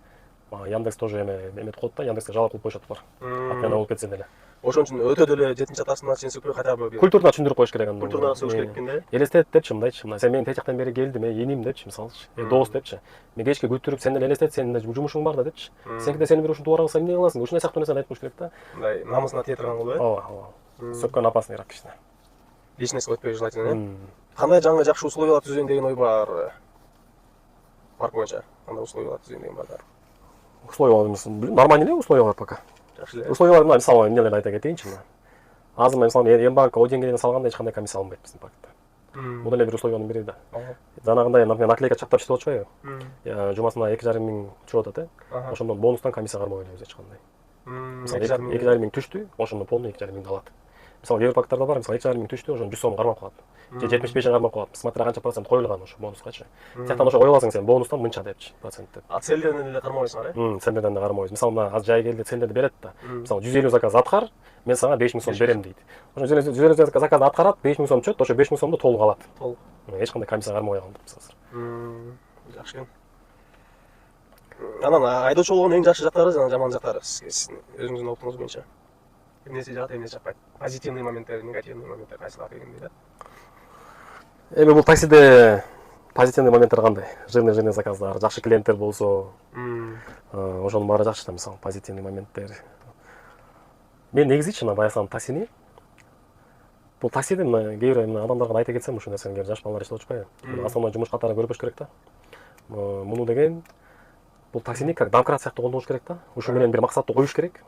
Яндекс тоже эметип коет да, Яндекске жалоба кылып коюшат булар. Отмена болуп кетсе деле. Ошон үчүн өтө деле 7-чи атасына чейин сөкпөй, хотя бы культурно түшүндүрүп коюш керек анда. Культурно сөгүш керек экен да. Элестет депчи, мындайчы, мына сен менин тек жактан бери келдим, эним депчи, мисалычы. Дос депчи. Мен кечке күтүрүп, сен деле элестет, сенин да жумушуң бар да депчи. Сеники да сени бир ушинтип убара калса эмне кыласың? Ушундай сыяктуу нерсени айтып коюш керек да. Мындай намысына тие турган кылып, э? Ооба. Сөккөн опасный рак кичине. Личностько өтпөй желательно, э? Кандай жаңы жакшы условиялар түзөйүн деген ой бар? Парк боюнча кандай условиялар түзөйүн деген бар? Условиялар нормальный эле условиялар пока. Жакшы эле. Условиялар мисалы эмнелерди айта кетейинчи. Азыр мисалы М-банк о деньгеден салганда эч кандай комиссия алынбайт биздин паркта. Бул деле бир условиянын бири да. Жанагындай, например, наклейка чаптап иштеп атышпайбы? Жумасына 2,5 миң чыгып атат, э? Ошондон бонустан комиссия кармай элебиз эч кандай. Мисалы 2,5 миң түштү, ошондон полный 2,5 миңди алат. Мисалы кээ бир парктарда бар, мисалы 2,5 миң түштү, ошону 100 сом кармап калат. Же 75 кармап калат. Смотря канча процент коюлган ошо бонускачы. Тияктан ошо кое аласың сен бонустан мынча депчи, процент деп. А целдерден деле кармабайсыңар, э? Целдерден да кармайбыз. Мисалы мына аз жай келди, целдерди берет да. Мисалы 150 заказ аткар, мен сага 5 миң сом берем дейт. Ошо 150 заказды аткарат, 5 миң сом чөт, ошо 5 миң сомду толук алат. Толук. Эч кандай комиссия кармабай калдык азыр. Жакшы экен. Анан айдоочу болгондун эң жакшы жактары жана жаман жактары сиздин өзүңүздүн опытуңуз боюнча эмнеси жагат, эмнеси жакпайт? Позитивный моменттер, негативный моменттер кайсылар дегендей да? Эми бул таксиде позитивный моменттер кандай? Жирный заказдар, жакшы клиенттер болсо, ошонун баары жакшы да, мисалы позитивный моменттер. Мен негизичи мына баягы таксини, бул таксиде кээ бир адамдарга айта кетсем, ушул нерсени жаш балдар иштеп атышпайбы? Основной жумуш катары көрүп керек да. Муну деген бул таксини как домкрат сыяктуу колдонуш керек да. Ушул менен бир максатты коюш керек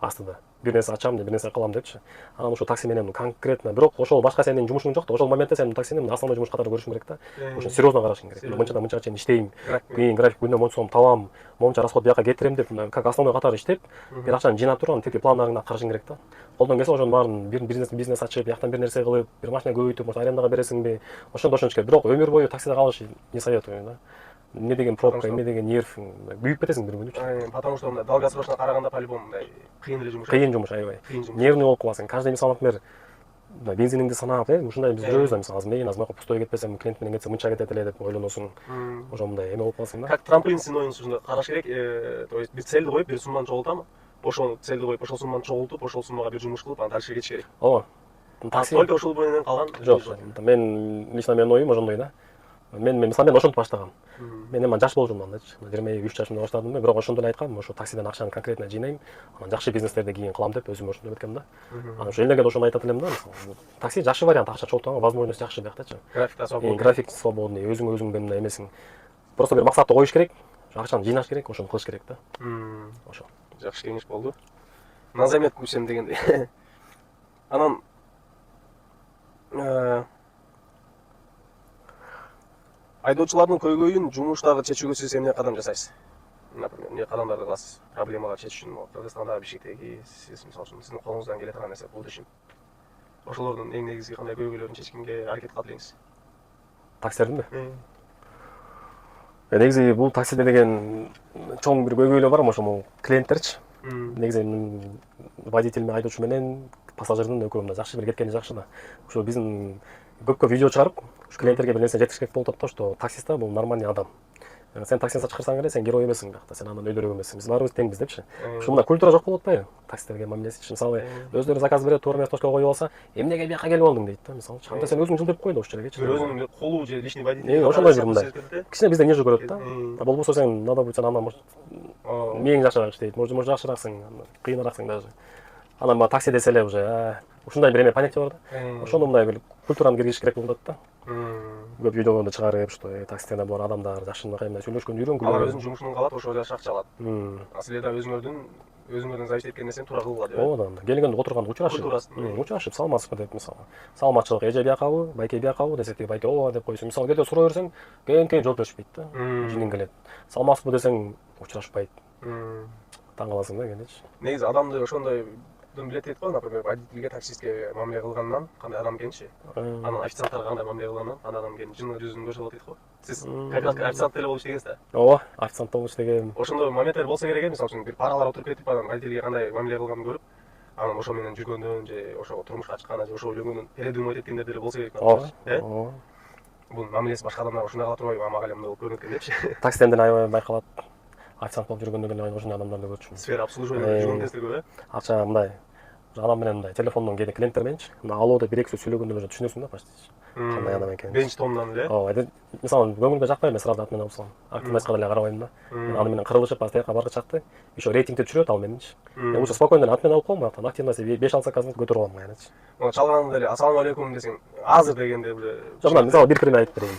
астында. Бир нерсе ачам деп, бир нерсе кылам депчи. Анан ошо такси менен конкретно, бирок ошол башка сенин жумушуң жок да. Ошол моментте сен таксини основной жумуш катары көрүшүң керек да. Ошо серьезно карашың керек. Мынчадан мынчага чейин иштейм, кийин график күнүнө монча сом табам, монча расход бияка кетирем деп, как основной катары иштеп, бир акчаны жыйнап туруп, анан тетиги пландарыңды аткарышың керек да. Колдон келсе ошонун баарын бир бизнес ачып, бияктан бир нерсе кылып, бир машина көбөйтүп, может арендага бересиңби, ошондо ошончо керек. Бирок өмүр бою таксиде калыш не советую да. Эмне деген пробка, эмне деген нерв, күйүп кетесиң бир күнү. Потому что мындай долгосрочно караганда по-любому мындай кыйын эле жумуш. Кыйын жумуш, аябай. Нервный болуп каласың. Каждый мисалы, например, бензиниңди санап, ушундай биз жүрөбүз да, мисалы, азыр азмакы пустой кетпесем, клиент менен кетсе мынча кетет эле деп ойлоносуң. Ошо мындай эме болуп каласың да. Как трамплин синоним караш керек, то есть бир целди коюп, бир сумманы чогултам, ошол целди коюп, ошол сумманы чогултуп, ошол суммага бир жумуш кылып, анан дальше кетиш керек. Ооба. Только ошол менен калган жок. Мен лично менин оюм ошондой да. Мен мисалы мен ошентип баштагам. Мен эми жаш болуп жүрмүн да. 23 жашымда баштадым да, бирок ошондо эле айткам, ошо таксиден акчаны конкретно жыйнайм, анан жакшы бизнестерди кийин кылам деп өзүм ошондой эткем да. Анан ошо элдерге ошону айтат элем да, мисалы. Такси жакшы вариант, акча чогултууга возможность жакшы бияктачы. Графикта свободный. График свободный, өзүң мындай эмесиң. Просто бир максатты коюш керек, акчаны жыйнаш керек, ошону кылыш керек да. Ошо. Жакшы кеңеш болду. На заметку күсем дегендей. Анан айдоочулардын көйгөйүн жумуштагы чечүүгө сиз эмне кадам жасайсыз? Например, эмне кадамдарды кыласыз? Проблемаларды чечүү үчүн Кыргызстандагы Бишкектеги сиз мисалы үчүн сиздин колуңуздан келе турган нерсе бул дешим. Ошолордун эң негизги кандай көйгөйлөрүн чечкенге аракет кылат элеңиз? Таксилердинби? Негизи бул таксиде деген чоң бир көйгөйлөр бар, ошо клиенттерчи. Негизи водитель менен айдоочу менен пассажирдин экөөмүн жакшы бир кеткени жакшы да. Ошо биздин көпкө видео чыгарып, ушу клиенттерге бир нерсе жеткириш керек болуп атат да, что таксист бул нормальный адам. Сен таксист чакырсаң эле сен герой эмессиң бияқта, сен андан өйдөрөөк эмессиң. Биз баарыбыз теңбиз депчи. Ушу мындай культура жок болуп атпайбы? Таксистерге мамилеси үчүн мисалы өздөрү заказ берет, туура точкага коюп алса, эмнеге бияка келип алдың дейт да, мисалы. Анда сен өзүң жылдырып кой да ушул жерге. Өзүнүн колу же лишний водитель. Ошондой бир мындай. Кичине бизде ниже көрөт да. Болбосо сен надо будет анан мээң жакшыраак иштейт, может жакшырааксың, кыйыныраксың даже. Анан баа такси десе эле уже ушундай бир эме понятие бар да. Ошону мындай бир культураны киргизиш керек болуп атат да. Көп видеолорду чыгарып, что таксиден бар адамдар жакшынакай менен сүйлөшкөн, үйрөнгүлө. Алар өзүнүн жумушунан калат, ошо жакшы акча алат. А силер да өзүңөрдүн зависит эткен нерсени туура кылгыла деп. Ооба да. Келгенде отурганда учурашып, саламатсызбы деп мисалы. Саламатчылык эже биякабы, байке биякабы десек, байке ооба деп койсоң. Мисалы кээде сурай берсең, кеңке жооп беришпейт да. Жиниң келет. Саламатсызбы десең, учурашпайт. Таң каласың да кээдечи. Негизи адамды ошондой билет дейт го, например, водительге, таксистке мамиле кылгандан кандай адам экенинчи. Анан официанттарга кандай мамиле кылгандан кандай адам экенин жыны жүзүн көрсө болот дейт го. Сиз как раз официант деле болуп иштегенсиз да. Ооба, официант болуп иштегем. Ошондой моменттер болсо керек, мисалы үчүн бир паралар отуруп кетип, анан водительге кандай мамиле кылганын көрүп, анан ошо менен жүргөндөн же ошого турмушка чыккандан же ошо ойлогондон передумать эткендер деле болсо керек. Ооба. Бул мамилеси башка адамдар ушундай кыла турбайбы, мага эле мындай болуп көрүнөт экен депчи. Таксиден аябай байкалат. Официант болуп жүргөндө деле ошондой адамдарды көрчүмүн. Сфера обслуживания жүргөн кезде көп, акча мындай адам менен мындай телефондон кээде клиенттер мененчи алуу деп 1-2 сөз сүйлөгөндө уже түшүнөсүң да почти кандай адам экенин. Бенч тонунан эле. Ооба, мисалы көңүлгө жакпайм мен сразу атынан алсам. Активностька деле карабайм да. Аны менен кырылышып пастаяка баргы чакты. Еще рейтингди түшүрөт ал мененчи. Мен лучше спокойно атмен алып коем, аттан активность 5-6 заказды көтөрүп алам кайрачы. Мына чалганда деле ассалам алейкум десең, азыр дегенде уже. Жок, мисалы бир кирме айтып берейин.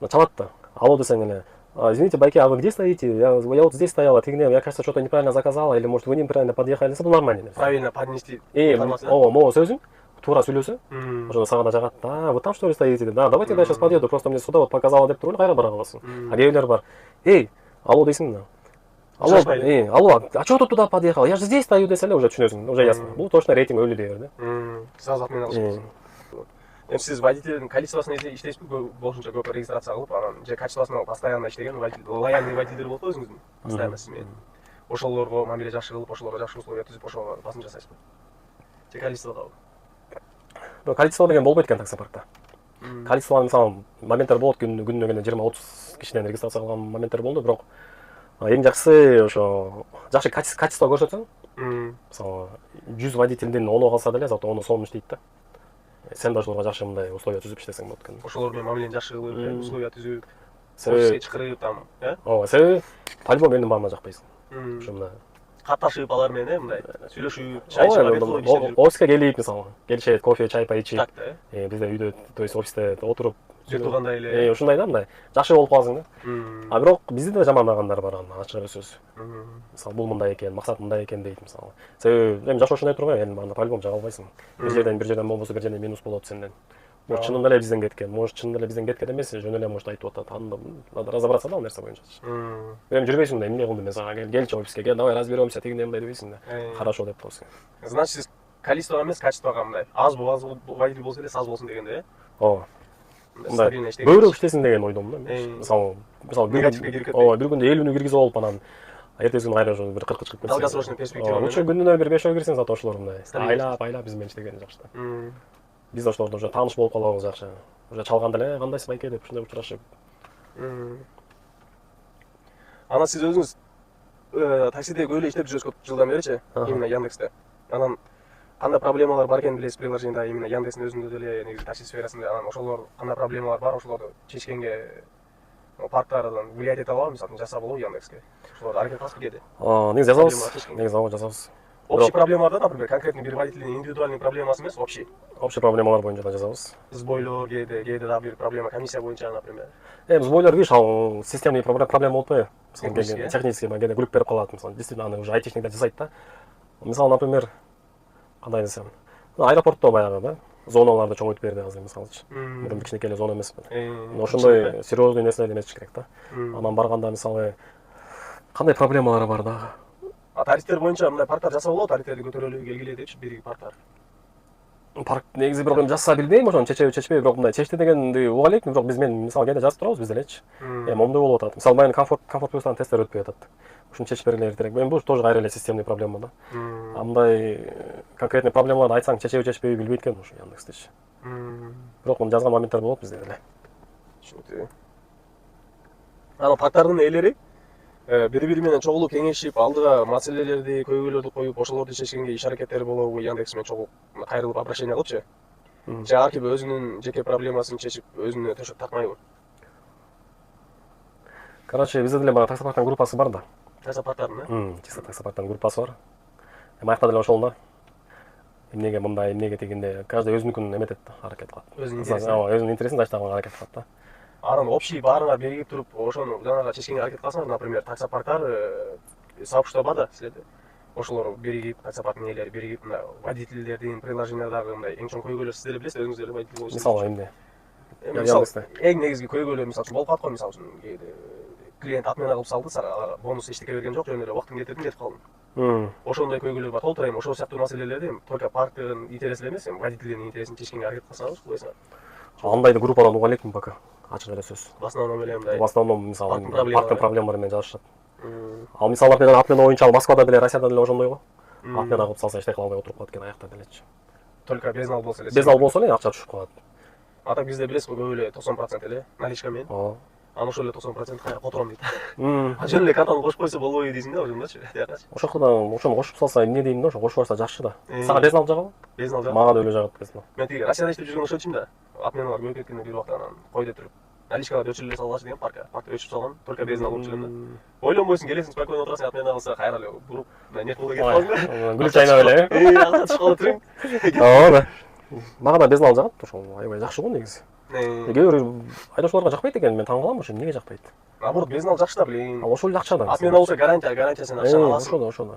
Чалат да. Алло десең эле. Извините, байки, а вы где стоите? Я вот здесь стояла, фигня, я, кажется, что-то неправильно заказала, или, может, вы неправильно подъехали, это нормально. Правильно поднести информацию. Могу сөзүң, тура сүйлөсө, ошондо сага да жагат. Вы там что ли стоите? Да, давайте я сейчас подъеду, просто мне сюда вот показала деп туруп, кайра бара каласың. А кээбилер бар. Алло дейсиң да. Алло, а что ты туда подъехал? Я же здесь стою, десе эле уже түшүнөсүң, уже ясно. Бул точно рейтинг өлү дей бер да. Сразу отмен алышсыз. Эми сиз водительдин количествосуна иштейсизби, болушунча көп регистрация кылып, анан же качествосуна постоянно иштеген лояльный водительдер болот өзүңүздүн, постоянно сиз менен. Ошолорго мамиле жакшы кылып, ошолорго жакшы условия түзүп, ошого басым жасайсызбы? Же количествого кабыл? Количество деген болбойт экен таксопаркта. Количество мисалы моменттер болот, күнүнө келгенде 20-30 кишиден регистрация кылган моменттер болду, бирок эң жакшысы ошо жакшы качество көрсөтсөң, мисалы 100 водительдин 10 калса деле, зато 10 сонун иштейт да. Сен да ошолорго жакшы мындай условия түзүп иштесең болот экен. Ошолор менен мамилени жакшы кылып, условия түзүп, офиске чакырып там, Ооба, себеби по-любому мендин баарына жакпайсың. Ошо мындай катташып алар менен мындай сүйлөшүп, чай чыгып офиске келип, мисалы, келишет, кофе, чай, пай ичип. Бизде үйдө, то есть офисте отуруп бир туугандай эле. Ушундай да, мындай жакшы болуп каласың да. А бирок бизди да жамандагандар бар, аны ачык эле сөз. Мисалы бул мындай экен, максат мындай экен дейт мисалы. Себеби эми жашоо ушундай турбайбы, эми анда по-любому жаба албайсың. Бир жерден болбосо бир жерден минус болот сенден. Может чынында эле бизден кеткен, может чынында эле бизден кеткен эмес, жөн эле может айтып атат. Анда надо разобраться да ал нерсе боюнча. Эми жүрбөйсүң да, эмне кылдым мен сага, келчи офиске, кел, давай разберемся, тигиндей мындай дебейсиң да. Хорошо деп коесуң. Значит, сиз количествого эмес, качествого мындай. Аз водитель болсо эле аз болсун дегенде, Ооба. мындай Көбүрөөк иштесин деген ойдомун да мен. Мисалы негативге кирип кетпей. ооба, бир күндө 50 киргизип алып анан эртеси күнү кайра ошо бир 40 чыгып кетсе. Долгосрочный перспектива. Лучше күнүнө бир 5 кирсең зато ошолор мындай. Айлап биз менен иштеген жакшы да. Биз ошолордо уже тааныш болуп калабыз жакшы. Уже чалганда эле кандайсың байке деп ушундай учурашып. Анан сиз өзүңүз таксиде көп эле иштеп жүрөсүз көп жылдан беричи, именно Яндексте. Анан кандай проблемалар бар экенин билесиз приложениеда, именно Яндекстин өзүндө деле негизи такси сферасында анан ошолор кандай проблемалар бар, ошолорду чечкенге парктардан влиять эте алабы, мисалы жасап алабы Яндекске. Ошолорду аракет кыласызбы кээде? Негизи жазабыз. Негизи ооба жазабыз. Общий проблемалар, например, конкретный бир водительдин индивидуальный проблемасы эмес, общий. Общий проблемалар боюнча да жазабыз. Сбойлор, кээде дагы бир проблема, комиссия боюнча, например. Сбойлор дейш, ал системный проблема болуп атпайбы? Технический кээде глюк берип калат, мисалы, действительно аны уже айтишниктер жасайт да. Мисалы, например, кандай десем, аэропортто баягы да, зоналарды чоңойтуп берди азыр мисалычы. Бул кичинекей эле зона эмес. Ошондой серьезный нерселерди эметиш керек да. Анан барганда мисалы кандай проблемалары бар дагы? Тарифтер боюнча мындай парктар жасап болот, тарифтерди көтөрөлү келгиле депчи, бир парктар. Парк негизи бирок эми жазса билбейм, ошону чечпей, бирок мындай чечти дегенди уга элек, бирок биз мисалы кээде жазып турабыз биз делечи. Эми мондой болуп атат. Мисалы баягы комфорт плюстан тесттер өтпөй атат. Ушуну чечип бергиле эртерээк. Эми бул тоже кайра эле системный проблема да. А мындай конкретный проблемаларды айтсаң чечпейби билбейт экен ушу Яндекстечи. Бирок муну жазган моменттер болот бизде деле. Түшүнүктүү. Анан парктардын ээлери бири-бири менен чогулуп кеңешип, алдыга маселелерди, көйгөйлөрдү коюп, ошолорду чечкенге иш аракеттери болобу, Яндекс менен чогулуп кайрылып обращение кылыпчы? Же ар ким өзүнүн жеке проблемасын чечип, өзүнө төшөк такмайбы? Короче, бизде деле баягы таксопарктын группасы бар да. Таксопарктардын, Чисто таксопарктын группасы бар. Эми аякта деле ошол да. Эмнеге мындай, эмнеге тигинде, каждый өзүнүкүн эметет да, аракет кылат. Өзүнүн интересин даштаган аракет кылат да. Анан общий баарыңар биригип туруп, ошону жанагы чечкенге аракет кыласыңар, например, таксопарктар сообщество бар да силерде. Ошолор биригип, таксопарктын ээлери биригип, мына водительдердин приложениядагы мындай эң чоң көйгөйлөр сиздер эле билесиз, өзүңүздөр эле водитель болушуңуз. Мисалы эмне? Мисалы, эң негизги көйгөйлөр мисалы үчүн болуп калат го, мисалы үчүн клиент отмена кылып салды, сага бонус эчтеке берген жок, жөн эле убактын кетирдим, кетип калдым. Ошондой көйгөйлөр бар. Толтура эми ошол сыяктуу маселелерди только парктын интереси эле эмес, водительдердин интересин чечкенге аракет кылсаңыз, куйсаңар. Андайды группадан уга элекмин пока. Ачык эле сөз. В основном эле мындай. В основном мисалы парктын проблемалары менен жазышат. Ал мисалы отмена боюнча Москвада деле, Россияда деле ошондой го. Отмена кылып салса эчтеке кыла албай отуруп калат экен аякта делечи. Только безнал болсо эле. Безнал болсо эле акча түшүп калат. А так бизде билесиз го, көп эле 90% эле наличка менен. Аны ошол эле 90% кайра котором дейт. Жөн эле картаны кошуп койсо болбойбу дейсиң да, ошондочу. Ошону кошуп салса эмне дейм да, ошо кошуп койсо жакшы да. Сага безнал жагабы? Безнал жагат. Мага да эле жагат безнал. Мен тиги Россияда иштеп жүргөндө ошол да. Отменалар көп кеткенде бир убакта анан койдо туруп. Наличкаларды өчүрүп эле салгачы деген паркка өчүп салган, только безнал болуп жүргөн да. Ойлонбойсуң, келесиң, спокойно отурасың, отмена кылса кайра эле буруп, нет болду кетип калдың. Гүл чайнап эле. Акча түшүп туруң. Ооба. Мага да безнал жагат, ошол аябай жакшы го негизи. Кээ бир айдоочуларга жакпайт экен, мен таң калам ошо эмнеге жакпайт. Наоборот, безнал жакшы да, блин. Ошол эле акча да. Отмена болсо гарантиясын акча аласың. Ошо да.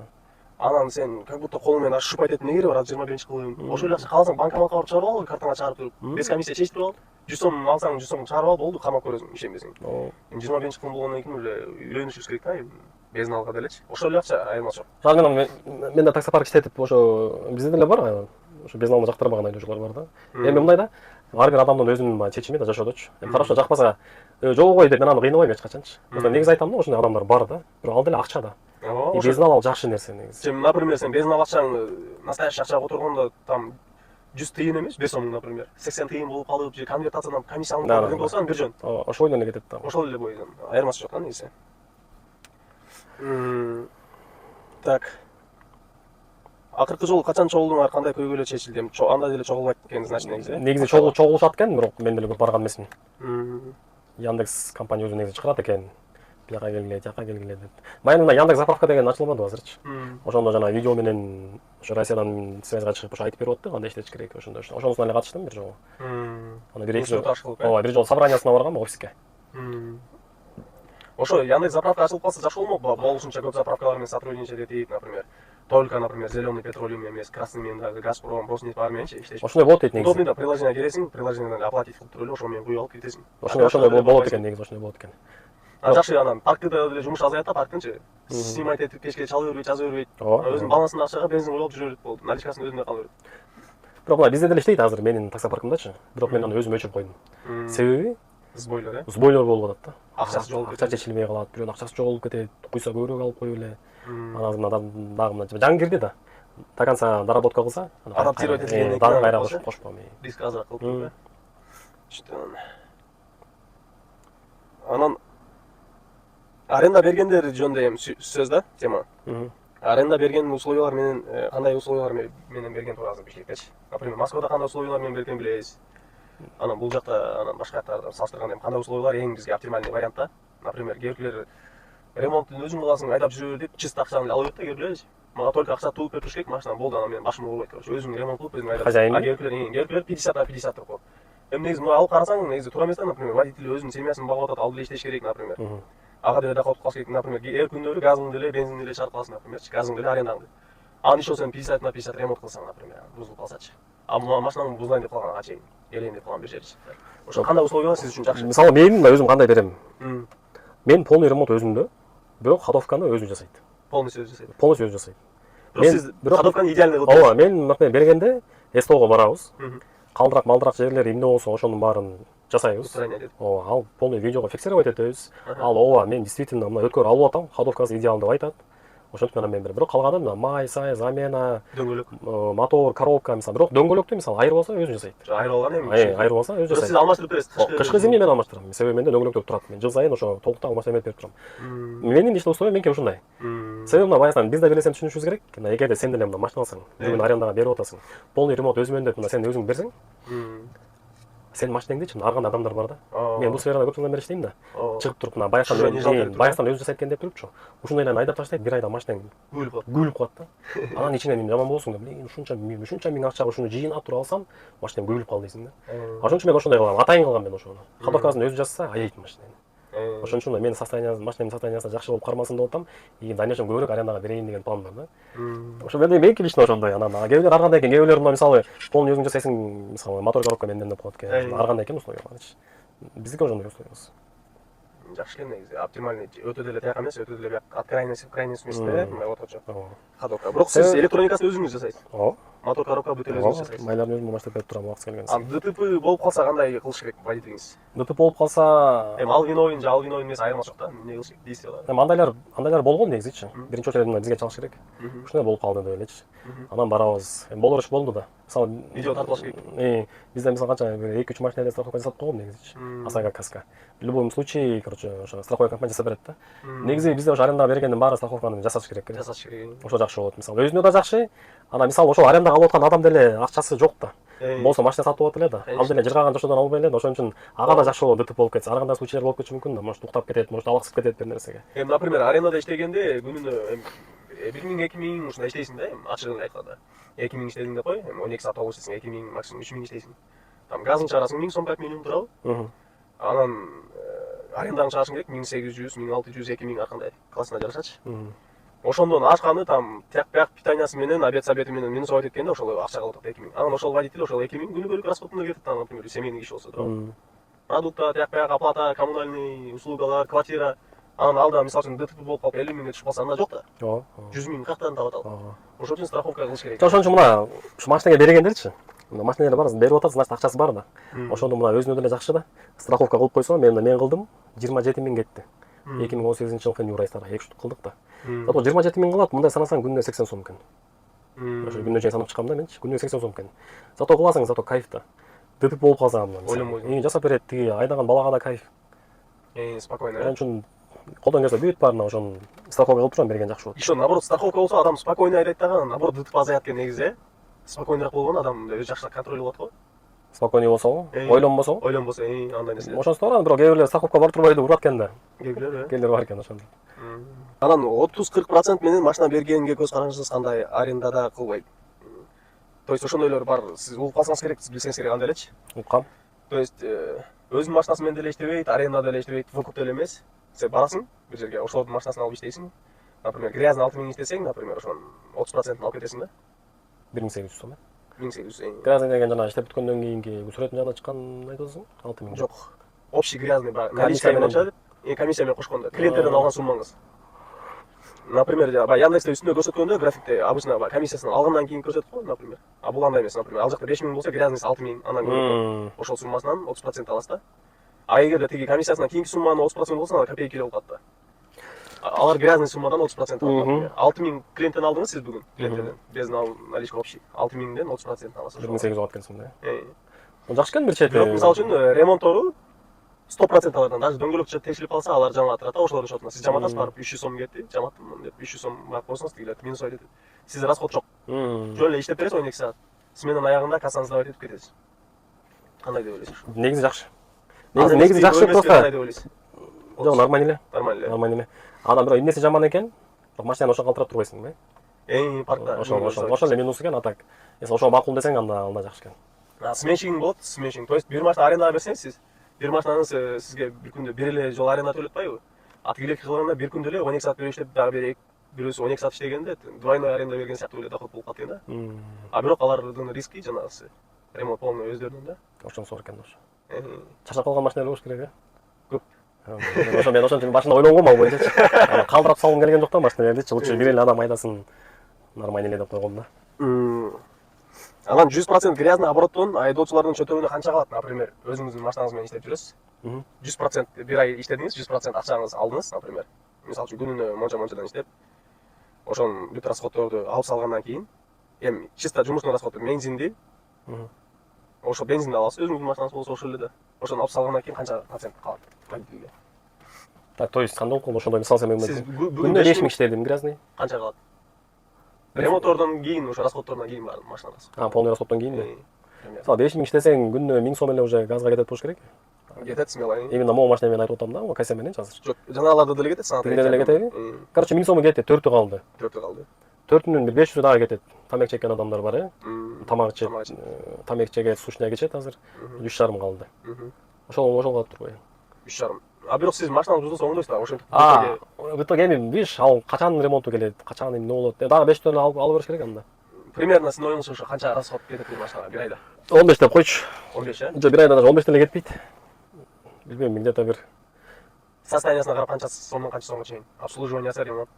Анан сен как будто колуң менен ашып айтат эмне кереги бар, 21-кылым. Ошол эле акча кааласаң банкоматка барып чыгарып ал, картаңа чыгарып туруп, без комиссия чечтирип ал. 100 сом алсаң, 100 сом чыгарып ал, болду, камап көрөсүң, ишенбесең. Эми 21-кылым болгондон кийин эле үйлөнүшүбүз керек да, безналга делечи. Ошол эле акча айырмасы жок. Мен да таксопарк иштетип, ошо бизде деле бар, ошо безналды жактырбаган айдоочулар бар да. Эми мындай да, ар бир адамдын өзүнүн чечими да жашоодочу. Эми хорошо жакпаса, жок ой деп мен аны кыйнабайм эч качанчы. Негизи айтам да, ошондой адамдар бар да. Бирок ал деле акча да. Безнал ал жакшы нерсе негизи. Сен, например, сен безнал акчаң настоящий акчага отургондо там 100 тыйын эмес, 5 сом, например, 80 тыйын болуп калып, же конвертациядан комиссия алынып калган болсо, бир жөн. Ошол эле кетет да. Ошол эле бойдон. Айырмасы жок да негизи. Так. Акыркы жолу качан чогулдуңар, кандай көйгөйлөр чечилди? Андай деле чогулбайт экен, значит, негизи. Негизи чогулушат экен, бирок мен деле көп барган эмесмин. Яндекс компания өзү негизи чыгарат экен. Бияка келгиле, жака келгиле деп. Баягы Яндекс заправка деген ачылбады азырчы. Ошондо жана видео менен ошо Россиядан связьга чыгып ошо айтып берип атты кандай иштетиш керек ошонусуна эле катыштым бир жолу. Аны бир эки жолу ооба бир жолу собраниясына баргам офиске. Ошо яндекс заправка ачылып калса жакшы болмок болушунча көп заправкалар менен сотрудничать этип, например, только, например, зеленый петролиум эмес, красный менен дагы Газпром, Роснефть баары мененчи иштеши. Ошондой болот дейт негизи. Удобный да, приложение кересиң, приложениеден оплатить кылып туруп эле ошо менен куюп алып кетесиң. Ошондой болот экен негизи, ошондой болот экен. Жакшы анан паркте деле жумуш азаят да, парктинчи. Снимать этип кечке чала бербейт, жаза бербейт. Өзүнүн балансында акчага бензин куюп алып жүрө берет болду. Наличкасын өзүндө кала берет. Бирок мына бизде деле иштейт азыр менин таксопаркымдачы. Бирок мен аны өзүм өчүрүп койдум. Себеби Сбойлер, сбойлер болуп атат да. Акчасы жоголуп акча чечилбей калат, бирөөнүн акчасы жоголуп кетет, куйса көбүрөөк алып коюп эле. Анан дагы мына жаңы кирди да. До конца доработка кылса, адаптировать этилгенден дагы кайра кошпом. Риск азыраак кылып коюп. Анан аренда бергендер жөнүндө эми сөз да, тема. Аренда берген условиялар менен кандай условиялар менен берген туурасында билсекчи. Например, Москвада кандай условиялар менен берген билебиз. Анан бул жакта анан башка жактарда салыштырганда эми кандай условиялар эң бизге оптимальный вариант да. Например, кээ бирлер ремонттун өзүң кыласың, айдап жүрө бер деп чисто акчаны эле алып берет да, кээ бирлерчи. Мага только акча туулуп бериш керек, машина болду, анан менин башым ооруйт, короче. Өзүң ремонт кылып, өзүң айдап. А кээ бирлер 50/50 деп коет. Эми негизи муну алып карасаң, негизи туура эмес да, например, водитель өзүнүн семьясын багып атат, ал деле иштеш керек, например. Ага деле доход кылыш керек, например, эр күндөрү газыңды деле, бензиңди деле чыгарып каласың, например, газыңды деле арендаңды. Аны иши сен 50/50 ремонт кылсаң, например, бузулуп калсачы. А машинаңды бузулайын деп калганга чейин, элейин деп калган бир жерчи. Ошо кандай условиялар сиз үчүн жакшы? Мисалы мен өзүм кандай берем? Мен полный ремонт өзүмдө, бирок ходовканы өзү жасайт. Полностью өзү жасайт. Полностью өзү жасайт. Бирок сиз ходовканы идеальный кылып ооба, мен например бергенде СТОго барабыз. Калдырак жерлер эмне болсо ошонун баарын жасайбыз. Ооба, ал полный видеого фиксировать этебиз. Ал ооба, мен действительно мына өткөр алып атам, ходовкасы идеалдуу деп айтат. Ошентип мен бирок калганы мына май, сай, замена, дөңгөлөк, мотор, коробка мисалы, бирок дөңгөлөктү мисалы айырып алса өзү жасайт. Айырып алган эми. Айырып алса өзү жасайт. Сиз алмаштырып бересиз. Кышкы зимний мен алмаштырам. Себеби менде дөңгөлөктөр турат. Мен жыл сайын ошо толуктуу алмаштырып берип турам. Менин иште условиям меники ушундай. Себеби мына баягыдан бизде билесем түшүнүшүбүз керек. Мына эгерде сен деле мына машина алсаң, бүгүн арендага берип атасың. Полный ремонт өзүмөн деп мына сен өзүң берсең, сен машинаңды чын арган адамдар бар да. Мен бул сферада көп жылдан бери иштейм да. Чыгып туруп мына баягыдан өзү жасайт экен деп турупчу. Ушундай эле айдап таштайт, бир айда машинаң гүлүп калат да. Анан ичинен жаман болсуң деп, ушунча миң акчага ушуну жыйнап туруп алсам, машинам гүлүп калды дейсиң да. Ошон үчүн мен ошондой кылам, атайын кылгам мен ошону. Ходовкасын өзү жасаса, аяйт машинаны. Ошон үчүн менин машинамдын состояниясы жакшы болуп кармасын деп атам, и дальнейшем көбүрөөк арендага берейин деген план бар да. Ошо меники лично ошондой. Анан кээ бирлер аргандай экен, кээ бирлер мисалы полный өзүң жасайсың, мисалы мотор коробка менден деп коет экен. Аргандай экен условияларчы. Биздики ошондой условиябыз. Жакшы экен негизи, оптимальный, өтө деле тияк эмес, өтө деле от крайности к крайности эмес да, мындай оточу. Ходовка. Бирок сиз электроникасын өзүңүз жасайсыз. Ооба. Мотор коробка бүтүн өзүңүз жасайсыз. Майларын өзүм алмаштырып берип турам убакыт келгенде. А ДТП болуп калса кандай кылыш керек водителиңиз? ДТП болуп калса, Эми ал виновен же ал виновен эмес айырмасы жок да, эмне кылыш керек действиялар. Эми андайлар болгон негизичи. Биринчи очередь бизге чалыш керек. Ушундай болуп калды деп элечи. Анан барабыз. Эми болор иш болду да. Мисалы Видео тартылыш керек. Бизде мисалы канча 2-3 машинада страховка жасап койгом негизичи. ОСАГО каска. В любом случае, короче, ошо страховой компания жасап берет да. Негизи бизде ошо арендага бергендин баары страховканы жасаш керек. Жасаш керек. Ошо жакшы болот. Мисалы өзүнө да жакшы. Анан мисалы ошо арендага алып аткан адам деле акчасы жок да. Болсо машина сатып алат эле да. Ал деле жыргаган жашоодон албай эле да. Ошон үчүн ага да жакшы болот ДТП болуп кетсе. Ар кандай случайлар болуп кетиши мүмкүн да. Может уктап кетет, может алаксып кетет бир нерсеге. Эми, например, арендада иштегенде күнүнө 1000-2000 ушундай иштейсиң да, эми ачыгын айтканда. 2000 иштедиң деп кой, эми 12 саат толук иштесең 2000, максимум 3000 иштейсиң. Там газың чыгарасың 1000 сом как минимум турабы? Анан аренданы чыгарышың керек 1800, 1600, 2000 ар кандай классына жарашачы. Ошондон ашканы там тияк-бияк питаниясы менен, обед менен минус алып кеткенде ошол акча калып атат 2000. Анан ошол водитель ошол 2000 күнүгөлүк расходуна кетет, например, семейный киши болсо турабы. Продукта, тияк-бияк, оплата, коммунальный услугалар, квартира. Анан алда мисалы үчүн ДТП болуп калып 50 миңге түшүп калса анда жок да. 100 миң каяктан табат ал. Ошон үчүн страховка кылыш керек. Ошон үчүн мына ушу машинага бергендерчи. Мына машинелер бар, берип атат, значит акчасы бар да. Ошондо мына өзүнө деле жакшы да. Страховка кылып койсо, мен кылдым, 27 миң кетти. 2018-жылкы январь айында 2 штук кылдык да. Зато 27 миң кылат, мындай санасаң күнүнө 80 сом экен. Ошо күнүнө чейин санап чыккам да менчи. Күнүнө 80 сом экен. Зато кыласың, зато кайф да. ДТП болуп калса мына. Ойлонбойсуң. Жасап берет, тиги айдаган балага да кайф. Спокойно. Ошон үчүн колдон келсе бүт баарына ошон страховка кылып турам, берген жакшы болот. Ишо наоборот страховка болсо адам спокойно айдайт дагы, наоборот ДТП азаят экен негизи. Спокойнураак болгон адам өзү жакшыраак контроль кылат го. Спокойный болсо, ойлонбосо. Ойлонбосо, андай нерсе. Ошон туура, бирок кээ бирлер страховка бар турбайды урат экен да. Кээ бирлер, Келер бар экен ошондо. Анан 30-40% менен машина бергенге көз карашыңыз кандай, арендада кылбайт. То есть ошондойлор бар. Сиз угуп калсаңыз керек, сиз билсеңиз керек андай элечи. Уккам. То есть өзүнүн машинасы менен деле иштебейт, арендада деле иштебейт, выкуп деле эмес. Сен барасың бир жерге, ошолордун машинасын алып иштейсиң. Например, грязный 6000 иштесең, например, ошонун 30%-ын алып кетесиң да. 1800 сом. 1800. Грязный деген жана иштеп бүткөндөн кийинки сүрөтүн жагына чыккан айтып атасың? 6000. Жок. Общий грязный бар. Наличка менен чыгат. Комиссия менен кошкондо. Клиенттерден алган суммаңыз. Например, баягы Яндексте үстүндө көрсөткөндө графикте обычно комиссиясын алгандан кийин көрсөтүп коет, например. А бул андай эмес, например. Ал жакта 5000 болсо, грязныйсы 6000, андан көрөт. Ошол суммасынан 30% аласыз да. А эгерде тиги комиссиясынан кийинки сумманын 30% болсо, анда копейки келип калат да. Алар грязный суммадан 30% алат, например. 6000 клиенттен алдыңыз сиз бүгүн, клиенттерден. Без наличка общий. 6000ден 30% аласыз. 1800 алат экенсиң да. Жакшы экен бир чети. Бирок мисалы үчүн ремонттору 100% алардан даже дөңгөлөк текшилип калса, алар жамааттырат да, ошолордун шотуна. Сиз жаматасыз, барып 300 сом кетти, жаматтым деп 300 сом барып койсоңуз, тигилер минус айтат. Сизде расход жок. Жөн эле иштеп бересиз 12 саат. Сменанын аягында кассаңызда өтүп кетесиз. Кандай деп ойлойсуз? Негизи жакшы. Негизи жакшы просто. Кандай деп ойлойсуз? Жок, нормально эле. Нормально эле. Анан бирок эмнеси жаман экен? Машинаны ошого калтырап турбайсың да. Паркта. Ошол эле минус экен, а так. Если ошого макул десең, анда жакшы экен. Сменщигиң болот, сменщигиң. То есть бир машина арендага берсеңиз сиз, бир машинаны сизге бир күндө бир эле жолу аренда төлөп атпайбы? А тигилерки кылганда бир күндө эле 12 саат бирөө иштеп, дагы бир бирөөсү 12 саат иштегенде двойной аренда берген сыяктуу эле доход болуп калат экен да. А бирок алардын риски жанагысы ремонт полный өздөрүнүн да. Ошон соор экен ошо. Чачап калган машиналар болуш керек э? Көп. Мен ошон үчүн башында ойлонгом ал боюнча. Калтырап салгым келген жок да машиналарды, лучше бир эле адам айдасын. Нормально эле деп койгом да. Анан 100% грязный обороттон айдоочулардын чөтөгүнө канча калат? Например, өзүңүздүн машинаңыз менен иштеп жүрөсүз. 100% бир ай иштедиңиз, 100% акчаңызды алдыңыз, например. Мисалы үчүн күнүнө мончадан иштеп, ошонун бүт расходдорду алып салгандан кийин, эми чисто жумуштун расходу, бензинди, ошо бензинди аласыз, өзүңүздүн машинаңыз болсо ошол эле да. Ошону алып салгандан кийин канча процент калат водительге? Так, то есть кандай болуп калды? Ошондой мисалы мен Сиз күнүнө 5000 иштедим, грязный. Канча калат? Ремонттордон кийин, ошо расходдордон кийин бар машинаңыз. Полный расходдон кийинби? Мисалы 5000 иштесең, күнүнө 1000 сом эле уже газга кетет болуш керек. Кетет смело. Именно могу машина менен айтып атам да, кайсы менен азыр. Жок, жанагыларда деле кетет, санат. Деле кетеби? Короче, 1000 сому кетти, 4-ü калды. 4-ü калды. 4-үнүн бир 500 дагы кетет. Тамак чеккен адамдар бар, э? Тамак чек, Тамак тамак чеге сушная кетет азыр. 3,5 калды. Ошол калып турбайбы? 3,5. А бирок сиз машинаңыз бузулса оңдойсуз да, ошентип. В итоге эми видишь, ал качан ремонту келет, качан эмне болот. Дагы 500 алып бериш керек анда. Примерно сиздин оюңузча ошо канча расход кетет бир машинага бир айда? 15 деп койчу. 15, э? Жок, бир айда даже 15 деле кетпейт. Билбейм, где-то бир Состояниясына карап канча сомдон канча сомго чейин? Обслуживаниясы, ремонт.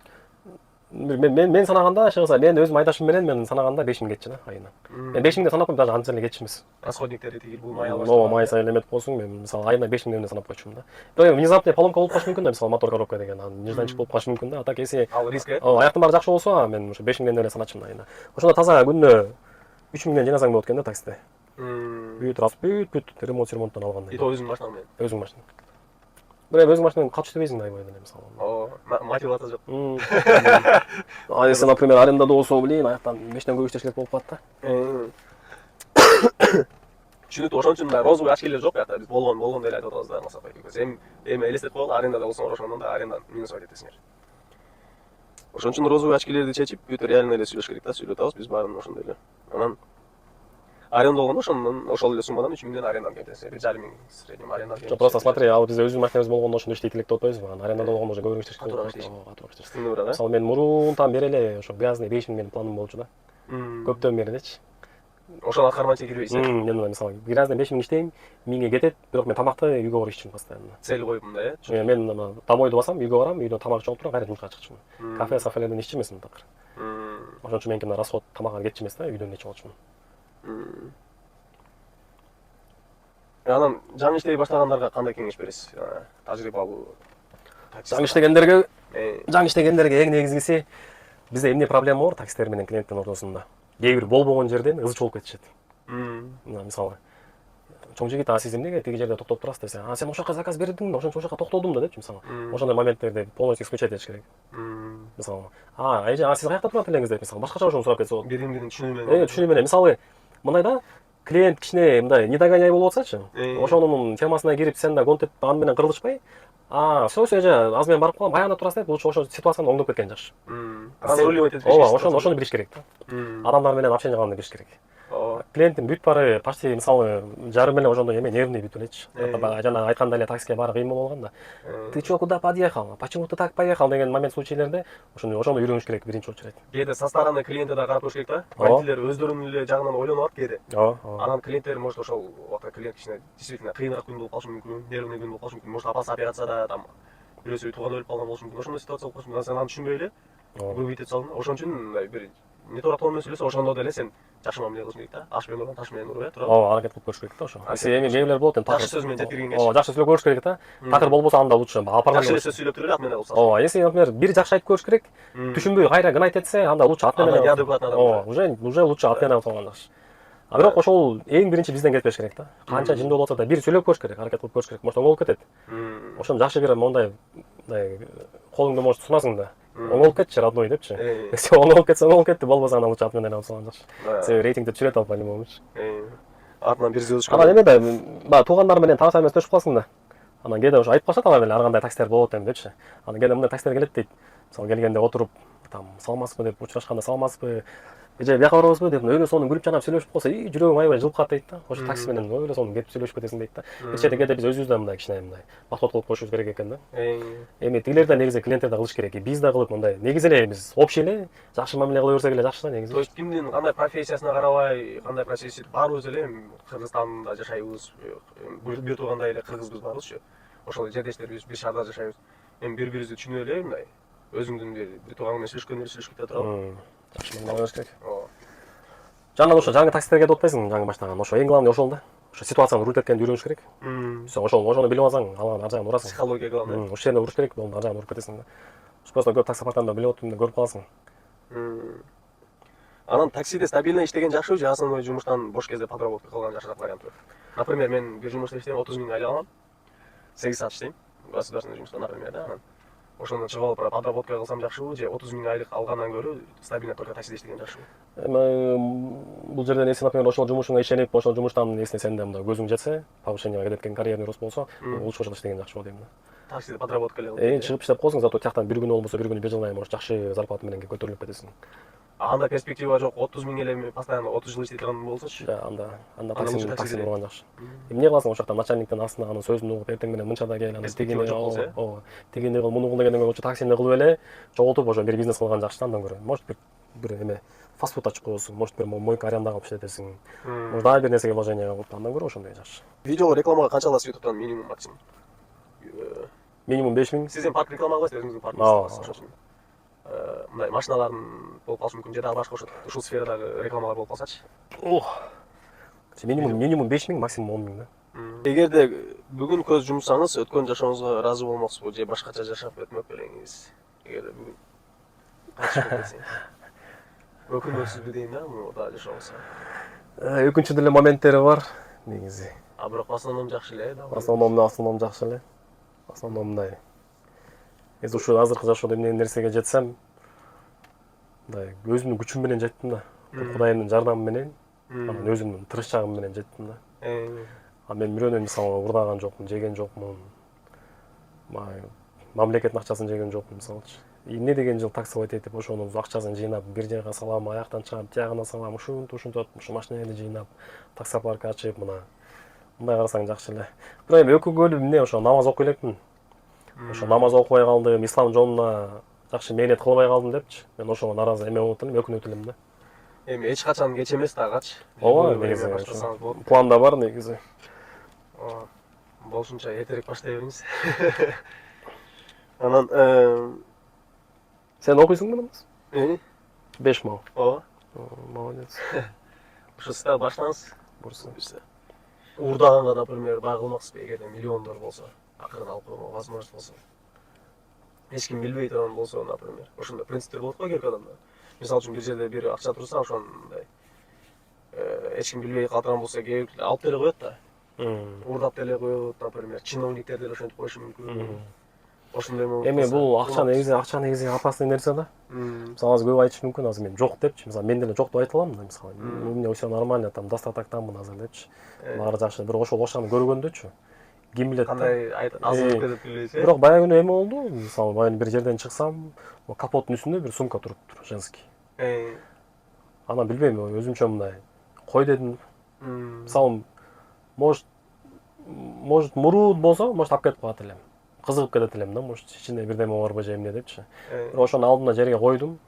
Мен санаганда, чыгса, мен өзүм айдашым менен мен санаганда 5000 кетчү да айына. Мен 5000 деп санап койдум, даже анча эле кетчү эмес. Расходниктери тигил бул май албаш. Но май сайын эметип болсуң, мен мисалы айына 5000 деп санап койчумун да. Бирок внезапный поломка болуп калышы мүмкүн да, мисалы мотор коробка деген, нежданчик болуп калышы мүмкүн да. А так если Ал риск, э? аяктын баары жакшы болсо, мен ошо 5000 эле саначумун айына. Ошондо таза күнүнө 3000 жинасаң болот экен да таксиде. Бүт ремонттон алганда. И то өзүңүн машинаң менен. Өзүң машина. Бирок өзүң машина менен катып иштебейсиң да аябай эле мисалы. Мотивация жок. А если, например, арендада болсо, аяктан мештен көп иштеш керек болуп калат да. Түшүнүктүү, ошон үчүн да розовый очкилер жок баякта, биз болгон деле айтып атабыз да, Масапай. Эми элестетип койгула, арендада болсоңор ошондон да арендан минус айтасыңар. Ошон үчүн розовый очкилерди чечип, бүт реально эле сүйлөш керек да, сүйлөп атабыз биз баарын ошондой эле. Анан аренда болгондо ошол эле суммадан 3000ден арендан кетет. 1,5 среднем арендан. Жок, просто смотри, ал бизде өзүнүн машинабыз болгондо ошондо иштейт элек деп атпайбызбы? Арендада болгондо уже көбүрөөк иштеш керек. Катуураак иштеш. Мисалы мен мурунтан бери эле ошо грязный 5000 менин планым болчу да. Көптөн бери элечи. Ошону аткармай чегирбейсиз. Мен мисалы грязный 5000 иштейм, 1000 кетет, бирок мен тамакты үйгө барып иччүмүн постоянно. Цель коюп мындай, э? Мен домойду басам, үйгө барам, үйдө тамак жеп туруп кайра жумушка чыкчумун. Кафе, сафелерден иччи эмесмин такыр. Ошон үчүн меники расход тамакка кетчү эмес да, үйдөн ичип алчумун. Анан жаңы иштей баштагандарга кандай кеңеш бересиз? Тажрыйбалуу жаңы иштегендерге эң негизгиси бизде эмне проблема бар таксисттер менен клиенттин ортосунда. Кээ бир болбогон жерден ызы болуп кетишет. Мисалы чоң жигит, сиз эмнеге тиги жерде токтоп турасыз десе, сен ошол жака заказ бердиңби, ошон жака токтодум да депчи мисалы. Ошондой моменттерди полностью исключать этиш керек. Мисалы, сиз каякта турат элеңиз деп мисалы башкача ошону сурап кетсе болот. Бирин-бирин түшүнүү менен. Түшүнүү менен. Мисалы, мындай да, клиент кичине мындай недогоняй болуп атсачы, ошонун темасына кирип сен да контент аны менен кырылышпай, все эже аз менен барып калам, аягына турасың деп, лучше ошо ситуацияны оңдоп кеткен жакшы. Анан рулевать этип Ооба, ошону билиш керек да. Адамдар менен общение кылганды билиш керек. Клиенттин бүт баары почти мисалы жарым эле ошондой эме нервный бүтүп элечи. Жана айткандай эле таксиге баары кыйын болуп калган да. Ты чё, куда подъехал? Почему ты так поехал деген момент случайлерде ошону үйрөнүш керек биринчи очередь. Кээде со стороны клиентти да карап көрүш керек да. Водительдер өздөрүнүн эле жагынан ойлонуп алат кээде. Анан клиенттер может ошол убакта клиент кичине действительно кыйыныраак күн болуп калышы мүмкүн, нервный күн болуп калышы мүмкүн. Может опасный операцияда там бирөөсү тууганы өлүп калган болушу мүмкүн. Ошондой ситуация болуп калышы мүмкүн. Сен аны түшүнбөй эле выбить этип салдың. Ошон үчүн бир не туура менен сүйлөсө, ошондо деле сен жакшы мамиле кылыш керек да. Аш менен урган, таш менен уруп, туура. Аракет кылып көрүш керек да ошо. Эми мебелер болот эми жакшы сөз менен жеткиргенге. Жакшы сөйлөп көрүш керек да. Такыр болбосо анда лучше апарган. Жакшы сөз сүйлөп туруп ат менен болсо. Если, например, бир жакшы айтып көрүш керек, түшүнбөй кайра гнать этсе, анда лучше ат менен. Уже лучше ат менен алган жакшы. А бирок ошол эң биринчи бизден кетпеш керек да. Канча жиндүү болсо да бир сөйлөп көрүш керек, аракет кылып көрүш керек. Может оңолуп кетет. Ошону жакшы бир мондай колуңду может сунасың да. Оңолуп кетчи, родной депчи. Оңолуп кетти, болбосо анда лучше ат менен алып салган жакшы. Себеби рейтингди түшүрөт ал по-любому. Артынан бир звездочка. Анан эме да, баягы туугандар менен тааныша эмес төшүп каласың да. Анан кээде ошо айтып калышат алар эле, ар кандай таксилер болот эми депчи. Анан кээде мындай таксилер келет дейт. Мисалы келгенде отуруп, там саламатсызбы деп учурашканда саламатсызбы, эже бияка барабызбы деп ойло сонун күлүп жанап сүйлөшүп калса, жүрөгүм аябай жылып калат дейт да. Ошо такси менен ойло сонун кеп сүйлөшүп кетесиң дейт да. Эчеде кээде биз өзүбүз да мындай кичине мындай подход кылып коюшубуз керек экен да. Эми тигилер да негизи клиенттер да кылыш керек. Биз да кылып мындай негизи эле биз общий эле жакшы мамиле кыла берсек эле жакшы да негизи. То есть кимдин кандай профессиясына карабай, кандай профессия баарыбыз эле Кыргызстанда жашайбыз, бир туугандай эле кыргызбыз барбызчы. Ошол жердештербиз, бир шаарда жашайбыз. Эми бири-бирибизди түшүнүп эле мындай өзүңдүн бир туугаң менен сүйлөшкөндөр сүйлөшүп кете турабы. Жакшы мамиле кылыш керек. Жаңы ошо жаңы таксилерге деп атпайсың, жаңы баштаган. Ошо эң главный ошол да. Ошо ситуацияны руль эткенди үйрөнүш керек. Ошону билип алсаң, алган ар жагын урасың. Психология главный. Ошол жерде уруш керек, болду ар жагын уруп кетесиң да. Просто көп такси апартамда билип отуруп көрүп каласың. Анан таксиде стабильно иштеген жакшыбы же основной жумуштан бош кезде подработка кылган жакшыраак вариантыбы? Например, мен бир жумушта иштейм, 30 миң айлык алам. 8 саат иштейм. Государственный жумушта, например, да. Ошондон чыгып алып подработка кылсам жакшыбы же 30 миң айлык алгандан көрө стабильно только таксиде иштеген жакшыбы? Бул жерден эси, например, ошол жумушуңа ишенип, ошол жумуштан эсине сенде мындай көзүң жетсе, повышенияга кетет экен, карьерный рост болсо, лучше ошол иштеген жакшы болот дейм да. Таксиде подработка эле кылып. Чыгып иштеп коесуң, зато тияктан бир күнү болбосо бир күнү бир жылдан кийин может жакшы зарплата менен көтөрүлүп кетесиң. Анда перспектива жок, 30 миң эле постоянно 30 жыл иштей турган болсочу. Анда таксини урган жакшы. Эмне кыласың ошол жакта начальниктин астына анын сөзүн угуп, эртең менен мынча да кел, анан тигини кыл, муну кыл дегенден көрө таксини кылып эле чогултуп ошо бир бизнес кылган жакшы да андан көрө. Может бир эме фастфуд ачып коесуң, может бир мойка арендага алып иштетесиң. Может дагы бир нерсеге вложение кылып, андан көрө ошондой жакшы. Видео рекламага канча аласыз YouTube'дан минимум максимум? Минимум 5000. Сиз эми парк реклама кыласыз, өзүңүздүн паркыңыз ошон үчүн. Мындай машиналардын болуп калышы мүмкүн, же дагы башка ушул сферадагы рекламалар болуп калсачы. Минимум 5000, максимум 10 000 да. Эгерде бүгүн көз жумсаңыз, өткөн жашооңузга ыраазы болмоксузбу же башкача жашап өтмөк белеңиз? Эгерде бүгүн кайтыш болуп кетсең. Өкүнбөксүзбү дейм да, мурда жашоосу. Өкүнчү деле моменттери бар негизи. А бирок в основном жакшы эле, да. Основном жакшы эле. Основном мындай. Эс ушу азыркы жашоодо эмне нерсеге жетсем, мындай өзүмдүн күчүм менен жеттим да. Кудайымдын жардамы менен, анан өзүмдүн тырышчагым менен жеттим да. А мен бирөөнөн мисалы урдаган жокмун, жеген жокмун. Мамлекеттин акчасын жеген жокмун мисалычы. Эмне деген жыл таксовать этип, ошонун акчасын жыйнап, бир жайга салам, аяктан чыгып, тиягына салам, ушинтип, ушу машинени жыйнап, таксопарк ачып, мындай карасаң жакшы эле. Бирок эми өкүнгөнүм эмне, ошо намаз окуй элекмин. Ошо намаз окубай калдым, ислам жолуна жакшы мээнет кылбай калдым депчи. Мен ошого наразы эме болуп элем, өкүнүп элем да. Эми эч качан кеч эмес дагычы. Ооба, негизи баштасаңыз болот. Планда бар негизи. Болушунча эртерээк баштай бериңиз. Анан сен окуйсуңбу намаз? 5 мал. Ооба. Молодец. Ошо сиз баштаңыз. Бурса. Урдаганга, например, баа кылмаксызбы, эгерде миллиондор болсо, акырын алып койгонго возможность болсо. Эч ким билбей турган болсо, например. Ошондой принциптер болот го керек адамда. Мисалы үчүн бир жерде бир акча турса, ошондой эч ким билбей калдырган болсо, алып деле коет да. Урдап деле коет, например, чиновниктер деле ошентип коюшу мүмкүн. ошондой эми бул акча негизи опасный нерсе да. Мисалы азыр көп айтышы мүмкүн, азыр мен жок депчи, мисалы мен деле жок деп айта алам да, мисалы. У меня всё нормально, там достатоктамын азыр депчи. Баары жакшы, бирок ошол акчаны көргөндөчү. Ким билет кандай азыркы деп билбейсиз. Бирок баягы күнү эме болду, мисалы баягы бир жерден чыксам, капоттун үстүндө бир сумка туруптур, женский. Анан билбейм, өзүмчө мындай кой дедим. Мисалы может мурут болсо, может алып кетип калат элем. Кызыгып кетет элем да, может ичинде бирдеме барбы же эмне депчи. Бирок ошону алдына жерге койдум.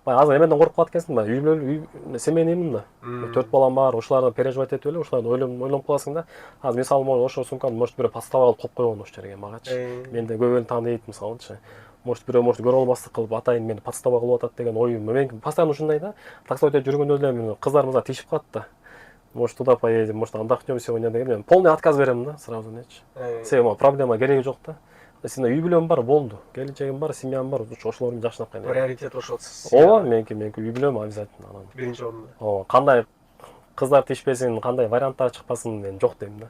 Баягы азыр эмеден коруп калат экенсиң, баягы үй бүлөлүк семейныймын да. 4 балам бар, ошоларды переживать этип эле, ошоларды ойлонуп каласың да. Азыр мисалы ошо сумканы может бирөө подстава кылып коюп койгон ошол жерге магачы. Менде көп эл тааныйт мисалычы. Может бирөө көрө албастык кылып атайын мени подстава кылып атат деген оюм. Мен постоянно ушундай да. Таксовать жүргөндө эле кыздарыбызга тиешип калат да. Может туда поедем, может отдохнем сегодня деген. Полный отказ берем да, сразу нечи. Себеби проблема кереги жок да. Сен үй бүлөм бар, болду. Келинчегим бар, семьям бар, ошолорду жакшынап кайнайм. Приоритет ошосуз. Ооба, меники үй бүлөм обязательно анан. Биринчи орунда. Ооба, кандай кыздар тишпесин, кандай варианттар чыкпасын мен жок дейм да.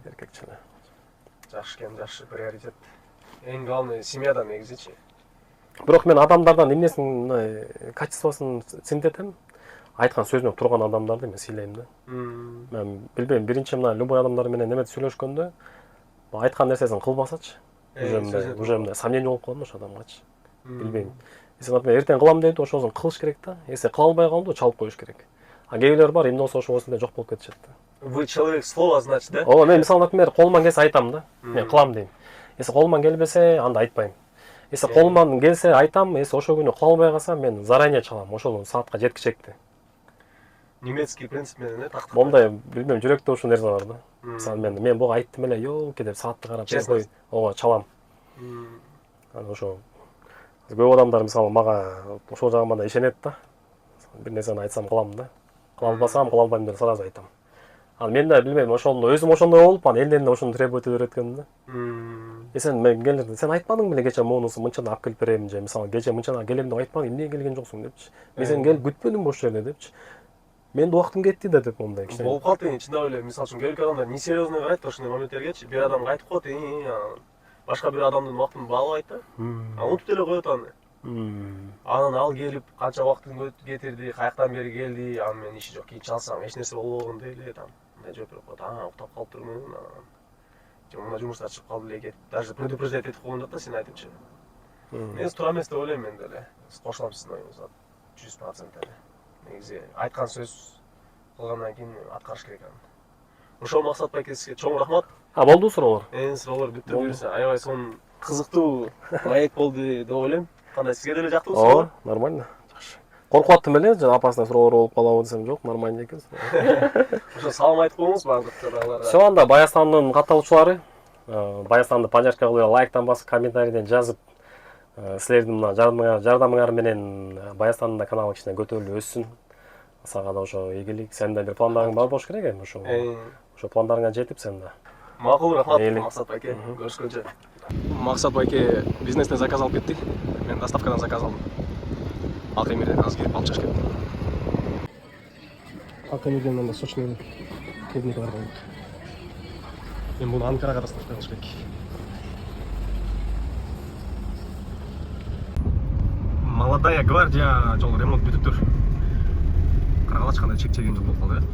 Эркекчиле. Жакшы экен, жакшы приоритет. Эң главный семьяда негизичи. Бирок мен адамдардан эмнесин, качествосын синтетем. Айткан сөзүнө турган адамдарды мен сыйлайм да. Мен билбейм, биринчи мына любой адамдар менен эмете сүйлөшкөндө айткан нерсесин кылбасачы. Уже мындай сомнение болуп калдым ошо адамгачы. Билбейм. Если, например, эртең кылам дейт, ошосун кылыш керек да. Если кыла албай калды, чалып коюш керек. А кээ бирлер бар, эмне болсо ошо болсун деп жок болуп кетишет да. Вы человек слова, значит, да? Ооба, мен мисалы, например, колуман келсе айтам да. Мен кылам дейм. Если колуман келбесе, анда айтпайм. Если колуман келсе айтам, если ошо күнү кыла албай калсам, мен заранее чалам, ошол саатка жеткичекти. Немецкий принцип менен тактык. Мондай, билбейм, жүрөктө ушул нерсе бар да. Мисалы мен буга айттым эле, ёлки деп саатты карап кой. Ооба, чалам. Анан ошо көп адамдар мисалы мага ошол жагыма да ишенет да. Бир нерсени айтсам кылам да. Кыла албасам, кыла албайм деп сразу айтам. Анан мен да билбейм, ошондо өзүм ошондой болуп, анан элден да ошону требовать ете берет экенмин да. Сен мен келдим, сен айтпадың беле кече монусу мынчадан алып келип берем же, мисалы кече мынчадан келем деп айтпадың, эмнеге келген жоксуң депчи. Мен сени келип күтпөдүм ошол жерде депчи. Менин убактым кетти да деп мондай кичине. Болуп калат эми, чындап эле, мисалы үчүн кээ адамдар несерьезный карайт ошондой моменттергечи. Бир адамга айтып коет, башка бир адамдын убактын баалабайт да. Унутуп деле коет аны. Анан ал келип канча убактын кетирди, каяктан бери келди, анан мен иши жок, кийин чалсам эч нерсе болбогон дейли, там мындай жооп берип коет. Уктап калыптырмын, мына жумуштар чыгып калды эле, даже предупреждать этип койгон жок да, сен айтыпчы. Негизи туура эмес деп ойлойм мен деле. Кошулам сиздин оюңузга 100% эле. Негизи айткан сөз кылгандан кийин аткарыш керек аны. Ошол Максат байке сизге чоң рахмат. Болду суроолор. Суроолор бүттү буюрса, аябай сонун кызыктуу маек болду деп ойлойм. Кандай сизге деле жактыбы? Ооба, нормально. Жакшы. Коркуп аттым эле, опасный суроолор болуп калабы десем жок, нормально экен. Ошо салам айтып коюңуз баардыктарга. Всё, анда Баястандын катталуучулары, Баястанды поддержка кылып, лайктан басып, комментарийден жазып, силердин мына жардамыңар менен Баястандын каналы кичине көтөрүлүп өссүн. Сага да ошо ийгилик, сенин да бир пландарың бар болуш керек эми ошо. Ошо пландарыңа жетип сен да. Макул, рахмат Максат байке. Көрүшкөнчө. Максат байке бизнестен заказ алып кетти. Мен доставкадан заказ алдым. Алтемирден азыр кирип алып чыгыш керек. Алтемирден мында сочный клубника бар. Мен буну Анкарага доставка кылыш керек. Молодая гвардия жол ремонт бүтүптүр. Карагылачы кандай чек-чегин жол болуп калды.